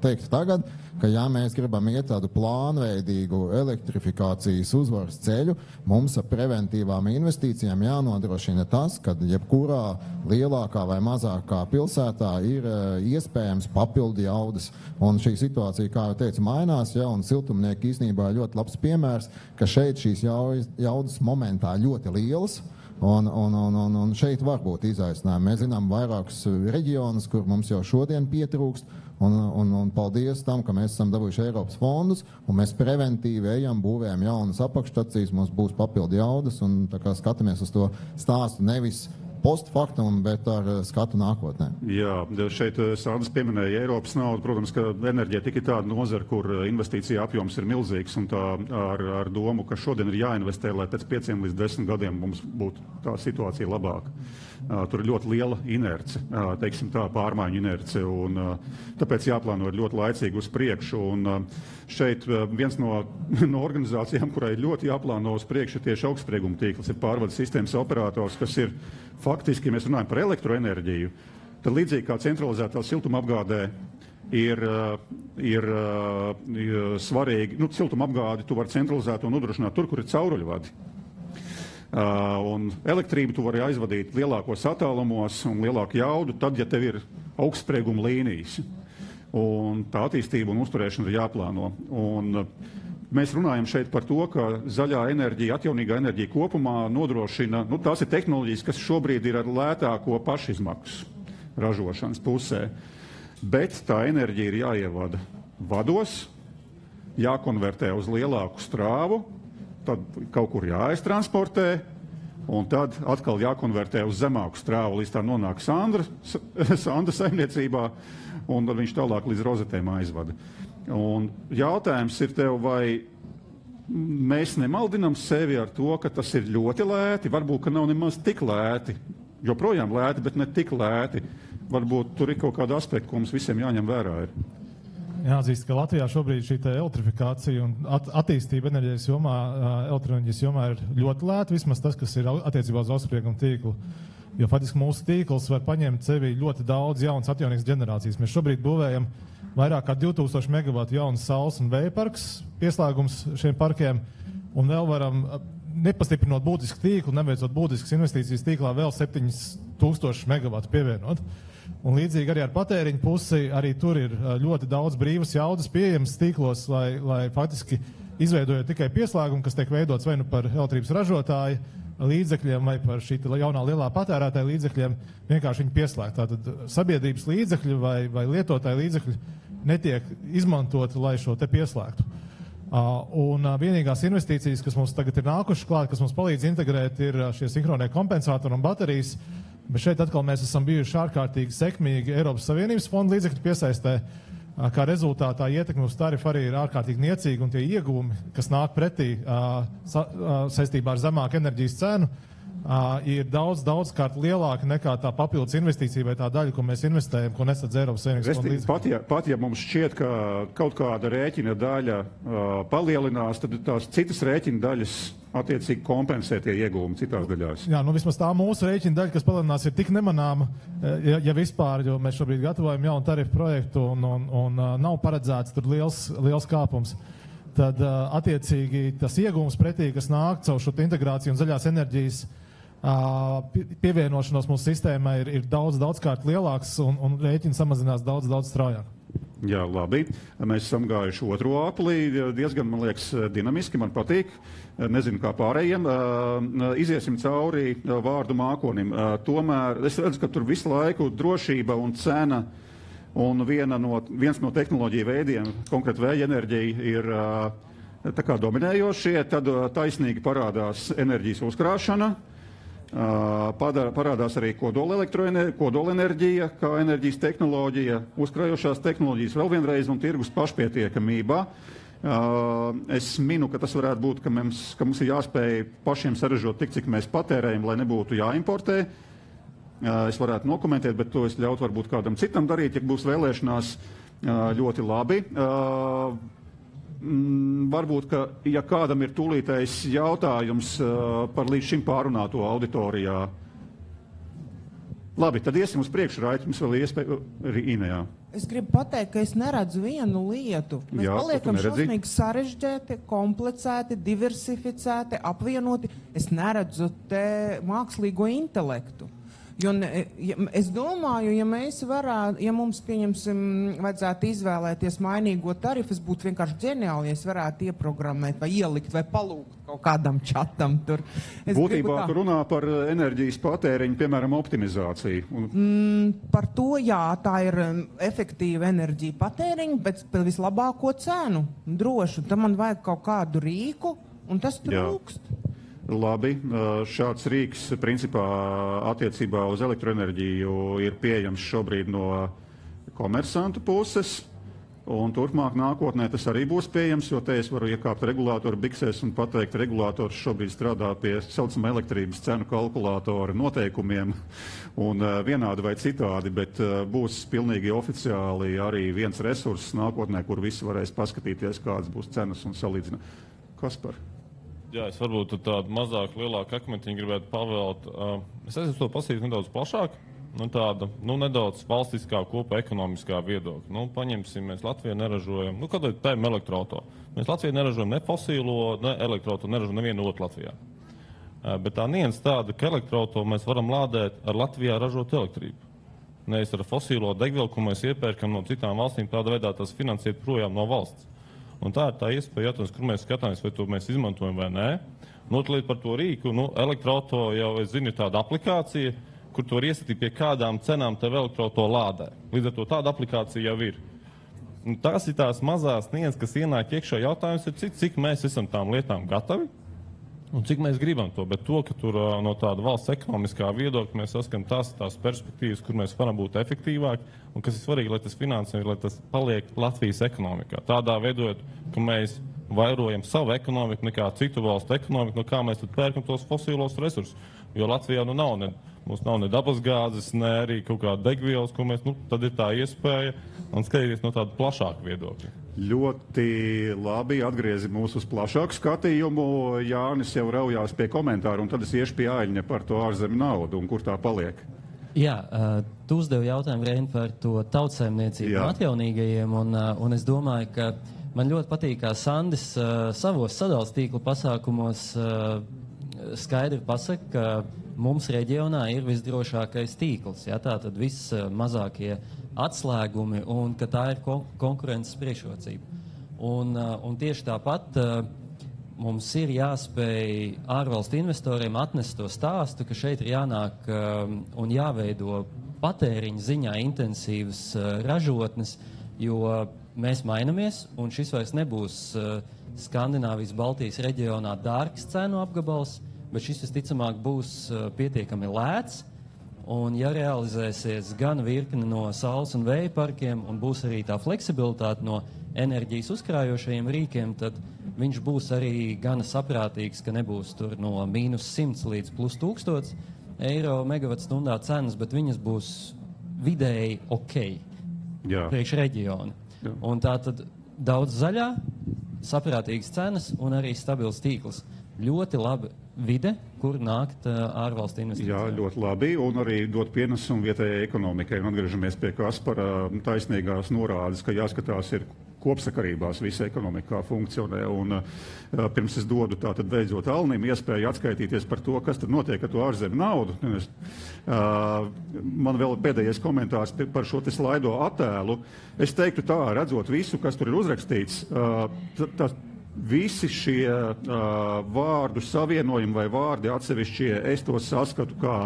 teikt tagad, ka jā, mēs gribam iet tādu plānu plānveidīgu elektrifikācijas uzvaras ceļu, mums ar preventīvām investīcijām jānodrošina tas, ka jebkurā lielākā vai mazākā pilsētā ir iespējams papildu jaudas. Un šī situācija, kā jau teicu, mainās, ja, un siltumnieki īstenībā ir ļoti labs piemērs, ka šeit šīs jaudas momentā ļoti lielas. Un šeit var būt izaicinājumi. Mēs zinām vairākus reģionus, kur mums jau šodien pietrūkst, un paldies tam, ka mēs esam dabūjuši Eiropas fondus, un mēs preventīvi ejam, būvējam jaunas apakšstacijas, mums būs papildu jaudas, un tā kā skatāmies uz to stāstu nevis postfaktum, bet ar skatu nākotnē. Jā, šeit Sandrs pieminēja Eiropas naudu. Protams, ka enerģētika ir tāda nozara, kur investīcija apjoms ir milzīgs, un tā ar domu, ka šodien ir jāinvestē, lai pēc 5 līdz 10 gadiem mums būtu tā situācija labāka. Tur ir ļoti liela inerce, teiksim tā, pārmaiņu inerce, un tāpēc jāplāno ļoti laicīgi uz priekšu. Un šeit viens no organizācijām, kurai ļoti jāplāno uz priekšu, ir tieši augstsprieguma tīkls, ir pārvades sistēmas operators, kas ir faktiski, ja mēs runājam par elektroenerģiju, tad līdzīgi kā centralizētā siltumapgādē ir svarīgi, siltumapgādi tu vari centralizēt un nodrošināt tur, kur ir cauruļvadi. Un elektrību tu vari aizvadīt lielākos attālumos un lielāku jaudu, tad, ja tev ir augstsprieguma līnijas. Un tā attīstība un uzturēšana ir jāplāno. Un mēs runājam šeit par to, ka zaļā enerģija, atjaunīgā enerģija kopumā nodrošina, tās ir tehnoloģijas, kas šobrīd ir ar lētāko pašizmaksu ražošanas pusē. Bet tā enerģija ir jāievada vados, jākonvertē uz lielāku strāvu, tad kaut kur jāaiztransportē, un tad atkal jākonvertē uz zemāku strāvu, līdz tā nonāk Sandra saimniecībā, un tad viņš tālāk līdz rozetēm aizvada. Un jautājums ir tev, vai mēs nemaldinam sevi ar to, ka tas ir ļoti lēti, varbūt, ka nav nemaz tik lēti, joprojām lēti, bet ne tik lēti. Varbūt tur ir kaut kāda aspekta, ko mums visiem jāņem vērā ir. Jāatzīst, ka Latvijā šobrīd šī elektrifikācija un attīstība elektroenerģijas jomā ir ļoti lēta, vismaz tas, kas ir attiecībā uz augstsprieguma tīklu. Jo faktiski mūsu tīkls var paņemt sevi ļoti daudz jaunas atjaunīgas ģenerācijas. Mēs šobrīd būvējam vairāk kā 2000 megavatu jaunas saules un vēja parks, pieslēgums šiem parkiem, un vēl varam, nepastiprinot būtisku tīklu, neveicot būtiskas investīcijas tīklā, vēl 7000 megavatu pievienot. Un līdzīgi arī ar patēriņu pusi, arī tur ir ļoti daudz brīvas jaudas pieejamas tīklos, lai faktiski izveidojot tikai pieslēgumu, kas tiek veidots vai nu par elektrības ražotāju līdzekļiem vai par šī jaunā lielā patērētāja līdzekļiem, vienkārši viņi pieslēgt. Tātad sabiedrības līdzekļi vai lietotāju līdzekļi netiek izmantoti, lai šo te pieslēgtu. Un vienīgās investīcijas, kas mums tagad ir nākušas klāt, kas mums palīdz integrēt, ir šie sinhronie kompensatori un baterijas. Bet šeit atkal mēs esam bijuši ārkārtīgi sekmīgi Eiropas Savienības fonda līdzekļu piesaistē, kā rezultātā ietekme uz tarifu arī ir ārkārtīgi niecīga, un tie ieguvumi, kas nāk pretī saistībā ar zemāku enerģijas cenu, ir daudz lielāka nekā tā papildus investīcija vai tā daļa, ko mēs investējam, ko nesadz Eiropas Savienības fonda līdzekļu. Pat ja mums šķiet, ka kaut kāda rēķina daļa palielinās, tad tās citas rēķina daļas attiecīgi kompensē tie ieguvumi citās daļās. Jā, vismaz tā mūsu rēķina daļa, kas palielinās, ir tik nemanāma, ja vispār, jo mēs šobrīd gatavojam jaunu tarifu projektu un nav paredzēts tur liels kāpums. Tad attiecīgi tas ieguvums pretī, kas nāk caur šo integrāciju un zaļās enerģijas pievienošanos mūsu sistēmai ir daudzkārt lielāks un rēķini samazinās daudz straujāk. Jā, labi. Mēs esam gājuši otro aplī, diezgan, man liekas, dinamiski, man patīk. Nezinu, kā pārējiem. Iziesim cauri vārdu mākonim. Tomēr es redzu, ka tur visu laiku drošība un cena un viens no tehnoloģiju veidiem, konkrēti vēja enerģija, ir tā kā dominējošie. Tad taisnīgi parādās enerģijas uzkrāšana. Parādās arī kodolenerģija, kā enerģijas tehnoloģija, uzkrājošās tehnoloģijas vēl vienreiz un tirgus pašpietiekamība. Es minu, ka tas varētu būt, ka mums ir jāspēj pašiem saražot tik, cik mēs patērējam, lai nebūtu jāimportē. Es varētu nokomentēt, bet to es ļautu varbūt kādam citam darīt, ja būs vēlēšanās ļoti labi. Varbūt, ka, ja kādam ir tūlītais jautājums par līdz šim pārunāto auditorijā. Labi, tad iesim uz priekšu, Raiti, mums vēl ir iespēja arī Inējā. Es gribu pateikt, ka es neredzu vienu lietu. Mēs paliekam šausmīgi sarežģēti, komplicēti, diversificēti, apvienoti. Es neredzu te mākslīgo intelektu. Jo es domāju, ja mums, pieņemsim, vajadzētu izvēlēties mainīgo tarifu, es būtu vienkārši ģeniāli, ja es varētu ieprogrammēt vai ielikt vai palūgt kaut kādam čatam tur. Būtībā tu runā par enerģijas patēriņu, piemēram, optimizāciju. Par to, jā, tā ir efektīva enerģija patēriņa, bet par vislabāko cenu, drošu. Tam man vajag kaut kādu rīku, un tas trūkst. Labi, šāds rīks principā attiecībā uz elektroenerģiju ir pieejams šobrīd no komersantu puses, un turpmāk nākotnē tas arī būs pieejams, jo te es varu iekāpt regulātoru biksēs un pateikt, regulātors šobrīd strādā pie saucamā elektrības cenu kalkulātora noteikumiem, un vienādi vai citādi, bet būs pilnīgi oficiāli arī viens resurss nākotnē, kur visi varēs paskatīties, kādas būs cenas un salīdzināt. Kaspar? Jā, es varbūt tādu mazāk, lielāku akmentiņu gribētu pavēlt. Es esmu to pasīt nedaudz plašāk, tāda, nedaudz valstiskā kopa ekonomiskā viedokļa. Paņemsim, mēs Latvijā neražojam, kad tājam elektroauto. Mēs Latvijā neražojam ne fosīlo, ne elektroauto, neražojam nevienu otru Latvijā. Bet tā niens tāda, ka elektroauto mēs varam lādēt ar Latvijā ražot elektrību. Nevis ar fosīlo degvielu, ko mēs iepērkam no citām valstīm, tāda veidā tas finansēt projām no valsts. Un tā ir tā iespēja, kur mēs skatāmies, vai to mēs izmantojam vai nē. Notlīt par to rīku, elektroauto jau, es zinu, ir tāda aplikācija, kur to var iestatīt pie kādām cenām tev elektroauto lādē. Līdz ar to tāda aplikācija jau ir. Un tās ir tās mazās nianses, kas ienāk iekšā. Jautājums ir, cik mēs esam tām lietām gatavi un cik mēs gribam to. Bet to, ka tur no tāda valsts ekonomiskā viedokļa mēs saskam tās perspektīvas, kur mēs varam būt efektīvāki, un kas ir svarīgi, lai tas finansējums, lai tas paliek Latvijas ekonomikā. Tādā veidojot, ka mēs vairojam savu ekonomiku nekā citu valstu ekonomiku, no kā mēs tad pērkam tos fosīlos resursus. Jo Latvijā mums nav ne dabasgāzes, ne arī kaut kāda degvielas, ko mēs, tad ir tā iespēja un skatīties no tāda plašāka viedokļa. Ļoti labi, atgriezi mūs uz plašāku skatījumu. Jānis jau raujās pie komentāru, un tad es iešu pie Aļņa par to ārzemju naudu un kur tā paliek. Jā, tu uzdevi jautājumu, Reini, par to tautsaimniecību un atjaunīgajiem, un es domāju, ka man ļoti patīk, kā Sandis savos sadales tīkla pasākumos skaidri pasaka, ka mums reģionā ir visdrošākais tīkls, tātad vismazākie atslēgumi, un ka tā ir konkurences priekšrocība. Un tieši tāpat mums ir jāspēj ārvalstu investoriem atnest to stāstu, ka šeit ir jānāk un jāveido patēriņa ziņā intensīvas ražotnes, jo mēs mainamies, un šis vairs nebūs Skandināvijas, Baltijas reģionā dārgs cenu apgabals, bet šis visticamāk būs pietiekami lēts, un ja realizēsies gan virkne no saules un vēja parkiem, un būs arī tā fleksibilitāte no enerģijas uzkrājošajiem rīkiem, tad viņš būs arī gana saprātīgs, ka nebūs tur no -100 līdz +1000 eiro megavatstundā cenas, bet viņas būs vidēji ok priekš reģioni. Un tā tad daudz zaļā, saprātīgas cenas un arī stabils tīkls. Ļoti labi vide, kur nākt ārvalstu investīciju. Jā, ļoti labi, un arī dot pienesumu vietējai ekonomikai. Un atgriežamies pie Kaspara taisnīgās norādes, ka jāskatās ir kopsakarībās visa ekonomika funkcionē. Un pirms es dodu tātad beidzot Alnim iespēju atskaitīties par to, kas tad notiek ar to ārzemju naudu. Man vēl pēdējais komentārs par šo te slaido attēlu. Es teiktu tā, redzot visu, kas tur ir uzrakstīts, visi šie vārdu savienojumi vai vārdi atsevišķie, es tos saskatu kā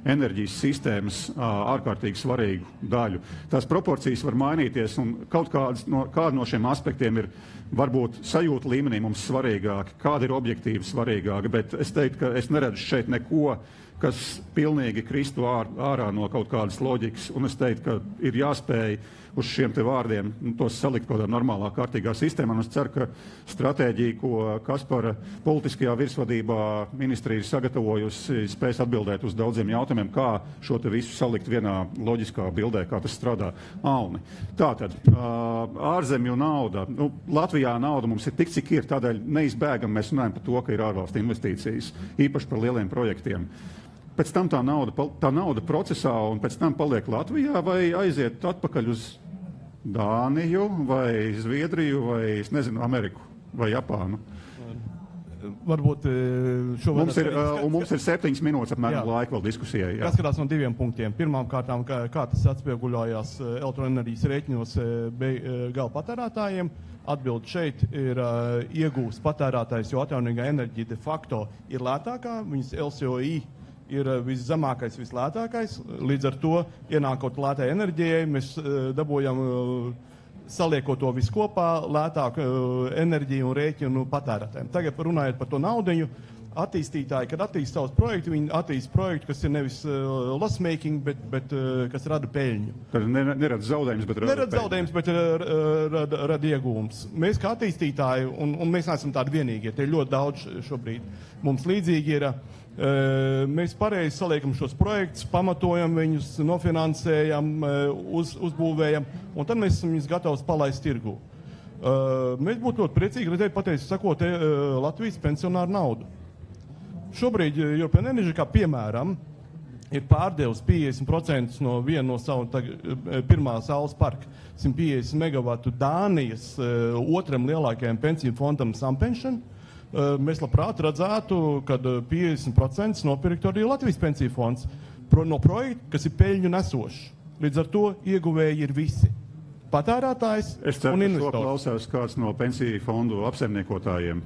enerģijas sistēmas ārkārtīgi svarīgu daļu. Tās proporcijas var mainīties, un kāda no šiem aspektiem ir varbūt sajūta līmenī mums svarīgāki, kāda ir objektīvi svarīgāka, bet es teiktu, ka es neredzu šeit neko, kas pilnīgi kristu ārā no kaut kādas loģikas, un es teiktu, ka ir jāspēj uz šiem te vārdiem tos salikt kaut kādā normālā, kārtīgā sistēmā. Un es ceru, ka stratēģija, ko Kaspara politiskajā virsvadībā ministrija ir sagatavojusi, spēs atbildēt uz daudziem jautājumiem, kā šo te visu salikt vienā loģiskā bildē, kā tas strādā. Alni. Tātad, ārzemju nauda. Latvijā nauda mums ir tik, cik ir, tādēļ neizbēgam mēs runājam par to, ka ir ārvalstu investīcijas, īpaši par lieliem projektiem. Pēc tam tā nauda procesā un pēc tam paliek Latvijā vai aiziet atpakaļ uz Dāniju vai Zviedriju vai, es nezinu, Ameriku vai Japānu. Varbūt mums ir 7 minūtes apmēram laika vēl diskusijai. Jā. Tas skatās no 2 punktiem. Pirmām kārtām, kā tas atspieguļojās elektroenerģijas rēķinos gala patērētājiem. Atbildi šeit ir iegūst patērētājs, jo atjaunīgā enerģija de facto ir lētākā. Viņas LCOI ir viszemākais, vislētākais. Līdz ar to, ienākot lētai enerģijai, mēs dabūjam saliekot to visu kopā, lētāku enerģiju un rēķinu patērētājiem. Tagad runājot par to naudiņu, attīstītāji, kad attīst savus projektu, viņi attīst projektu, kas ir nevis loss-making, bet kas rada peļņu. Tad nerada zaudējumus, bet rada zaudējumus, bet rada iegūmus. Mēs kā attīstītāji, un mēs neesam tādi vienīgie, tie ir ļoti daudz šobrīd. Mums līdzīgi ir, mēs pareizi saliekam šos projektus, pamatojam viņus, nofinansējam, uzbūvējam, un tad mēs esam viņus gatavs palaist tirgū. Mēs būtu ļoti priecīgi redzēt, pateicu sakot, Latvijas pensionāru naudu. Šobrīd European Energy, kā piemēram, ir pārdevis 50% no viena no savu pirmā saules parka, 150 megavatu Dānijas otram lielākajam pensiju fondam Sampension. Mēs labprāt redzētu, kad 50% nopirktu arī Latvijas pensiju fonds no projekta, kas ir peļņu nesošs. Līdz ar to ieguvēji ir visi. Patērētājs un investors. Es ceru, ka šo klausās kāds no pensiju fondu apsaimniekotājiem.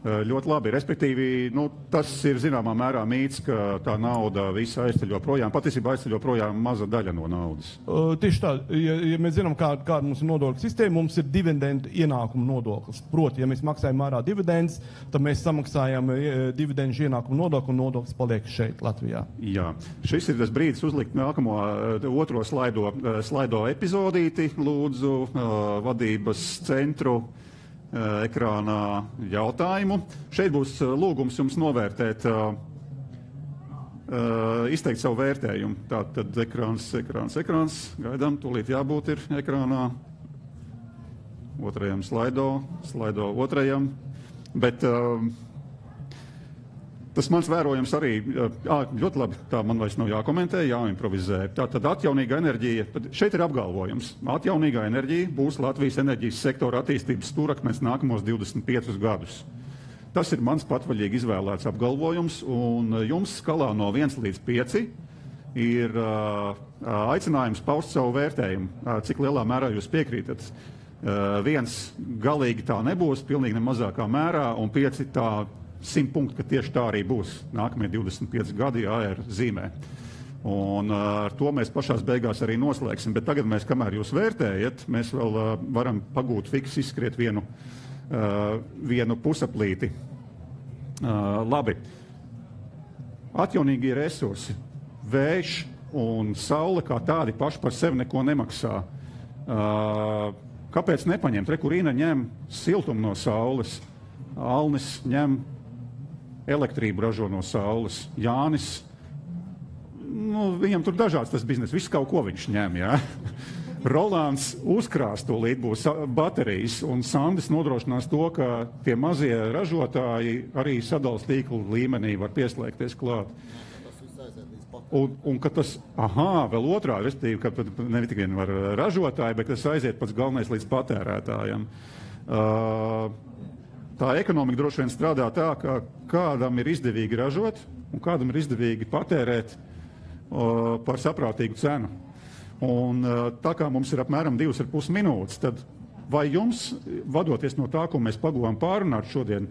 Ļoti labi. Respektīvi, tas ir zināmā mērā mīts, ka tā nauda visa aizceļo projām. Patiesībā aizceļo projām maza daļa no naudas. Tieši tā. Ja mēs zinām, kāda mums ir nodokļu sistēma, mums ir dividendu ienākumu nodoklis. Proti, ja mēs maksājam ārā dividendus, tad mēs samaksājam dividendu ienākumu nodokli un nodoklis paliek šeit, Latvijā. Jā. Šis ir tas brīdis uzlikt nākamo otro slaido epizodīti. Lūdzu, vadības centru ekrānā jautājumu. Šeit būs lūgums jums novērtēt, izteikt savu vērtējumu. Tātad ekrāns. Gaidām, tūlīt jābūt ir ekrānā. Otrajam slaido otrajam. Bet tas mans vērojums arī, ļoti labi, tā man vairs nav jākomentē, jāimprovizē. Tātad atjaunīga enerģija, šeit ir apgalvojums. Atjaunīgā enerģija būs Latvijas enerģijas sektora attīstības stūrakmens nākamos 25 gadus. Tas ir mans patvaļīgi izvēlēts apgalvojums, un jums skalā no 1 līdz 5 ir aicinājums paust savu vērtējumu, cik lielā mērā jūs piekrītat. 1 galīgi tā nebūs, pilnīgi nemazākā mērā, un 5 tā 100 punkti, ka tieši tā arī būs nākamie 25 gadi AR zīmē. Un ar to mēs pašās beigās arī noslēgsim. Bet tagad mēs, kamēr jūs vērtējat, mēs vēl varam pagūt fiks izskriet vienu pusaplīti. Labi. Atjaunīgie resursi. Vējš un saule kā tādi paši par sevi neko nemaksā. Kāpēc nepaņemt? Rekurīna ņem siltumu no saules. Alnis ņem elektrību ražo no saules. Jānis, viņam tur dažāds tas biznes, viss kaut ko viņš ņem, jā. Rolands uzkrās tūlīt būs baterijas, un Sandis nodrošinās to, ka tie mazie ražotāji arī sadals tīklu līmenī var pieslēgties klāt. Un ka tas, vēl otrādi, respektīvi, ka ne tikai var ražotāji, bet tas aiziet pats galvenais līdz patērētājiem. Tā ekonomika droši vien strādā tā, ka kādam ir izdevīgi ražot un kādam ir izdevīgi patērēt par saprātīgu cenu. Un tā kā mums ir apmēram 2,5 minūtes, tad vai jums, vadoties no tā, ko mēs paguvām pārunāt šodien,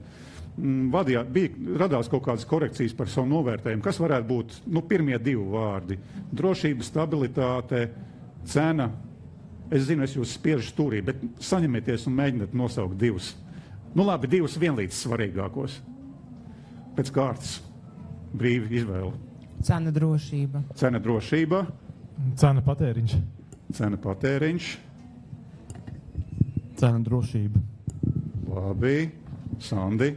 radās kaut kādas korekcijas par savu novērtējumu? Kas varētu būt pirmie 2 vārdi? Drošība, stabilitāte, cena. Es zinu, es jūs spiežu stūrī, bet saņemieties un mēģiniet nosaukt 2. Labi, 2 vienlīdz svarīgākos. Pēc kārtas. Brīvi izvēle. Cena drošība. Cena patēriņš. Cena drošība. Labi. Sandi.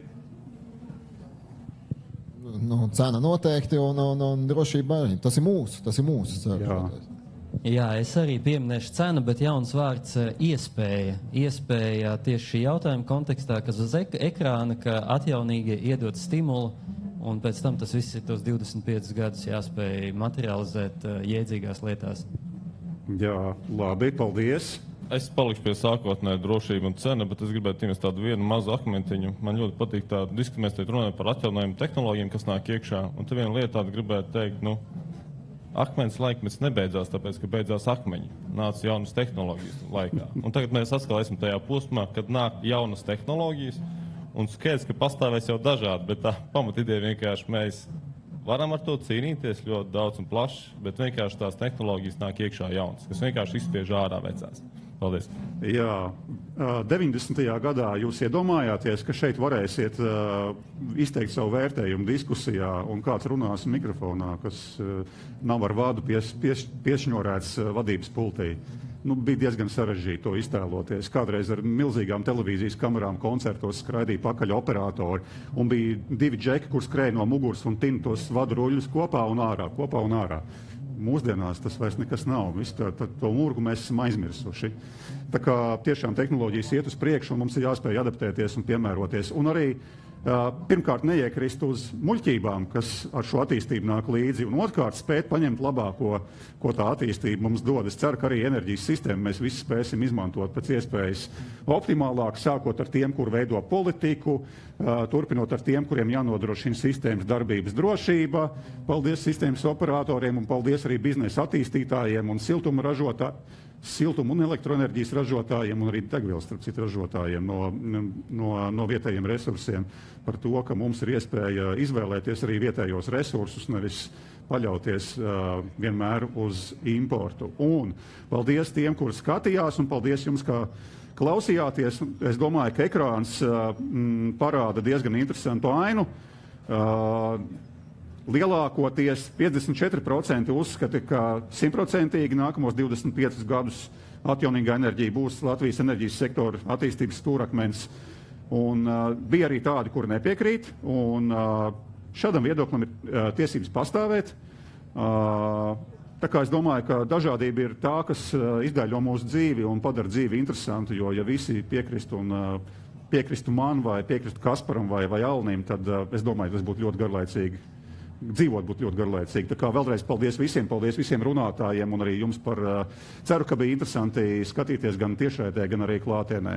Cena noteikti un drošība arī. Tas ir mūsu. Jā, es arī pieminēšu cenu, bet jauns vārds iespēja. Iespēja tieši šī jautājuma kontekstā, kas uz ekrāna, ka atjaunīgi iedod stimulu, un pēc tam tas viss ir tos 25 gadus jāspēj materializēt jēdzīgās lietās. Jā, labi, paldies. Es palikšu pie sākotnēji drošība un cena, bet es gribētu iemest tādu vienu mazu akmentiņu. Man ļoti patīk tā diskusija, mēs teikt runājam par atjaunojumu tehnoloģijām, kas nāk iekšā. Un te viena lieta tāda gribētu teikt, akmens laikmets nebeidzās, tāpēc, ka beidzās akmeņi. Nāca jaunas tehnoloģijas laikā. Un tagad mēs atkal esam tajā posmā, kad nāk jaunas tehnoloģijas, un skaidrs, ka pastāvēs jau dažādi, bet tā pamatideja vienkārši mēs varam ar to cīnīties ļoti daudz un plaši, bet vienkārši tās tehnoloģijas nāk iekšā jaunas, kas vienkārši izspiež ārā vecās. Paldies. Jā, 90. gadā jūs iedomājāties, ka šeit varēsiet izteikt savu vērtējumu diskusijā un kāds runās mikrofonā, kas nav ar vādu piešņorēts vadības pultī. Bija diezgan sarežģīti to iztēloties. Kādreiz ar milzīgām televīzijas kamerām koncertos skraidīja pakaļ operatori un bija 2 džeki, kur skrēja no muguras un tina tos vadu ruļļus kopā un ārā. Mūsdienās tas vairs nekas nav. Visu to murgu mēs esam aizmirsuši. Tā kā tiešām tehnoloģijas iet uz priekšu un mums ir jāspēj adaptēties un piemēroties. Un arī pirmkārt neiekrist uz muļķībām, kas ar šo attīstību nāk līdzi, un otrkārt spēt paņemt labāko, ko tā attīstība mums dod. Es ceru, ka arī enerģijas sistēmu mēs visi spēsim izmantot pēc iespējas optimālāk, sākot ar tiem, kur veido politiku, turpinot ar tiem, kuriem jānodrošina sistēmas darbības drošība. Paldies sistēmas operatoriem un paldies arī biznesa attīstītājiem un siltuma un elektroenerģijas ražotājiem un arī degvielas ražotājiem no vietējiem resursiem par to, ka mums ir iespēja izvēlēties arī vietējos resursus, nevis paļauties vienmēr uz importu. Un paldies tiem, kur skatījās, un paldies jums, kā klausījāties. Es domāju, ka ekrāns parāda diezgan interesantu ainu. Lielākoties 54% uzskata, ka 100% nākamos 25 gadus atjaunīgā enerģija būs Latvijas enerģijas sektora attīstības stūrakmens. Un bija arī tādi, kuri nepiekrīt, un šādam viedoklim ir tiesības pastāvēt. Tā kā es domāju, ka dažādība ir tā, kas izdaļo mūsu dzīvi un padara dzīvi interesantu, jo ja visi piekristu man vai piekristu Kasparam vai Alnim, tad es domāju, tas būtu ļoti garlaicīgi. Dzīvot būtu ļoti garlaicīgi. Tā kā vēlreiz paldies visiem runātājiem un arī jums ceru, ka bija interesanti skatīties gan tiešraidē, gan arī klātienē.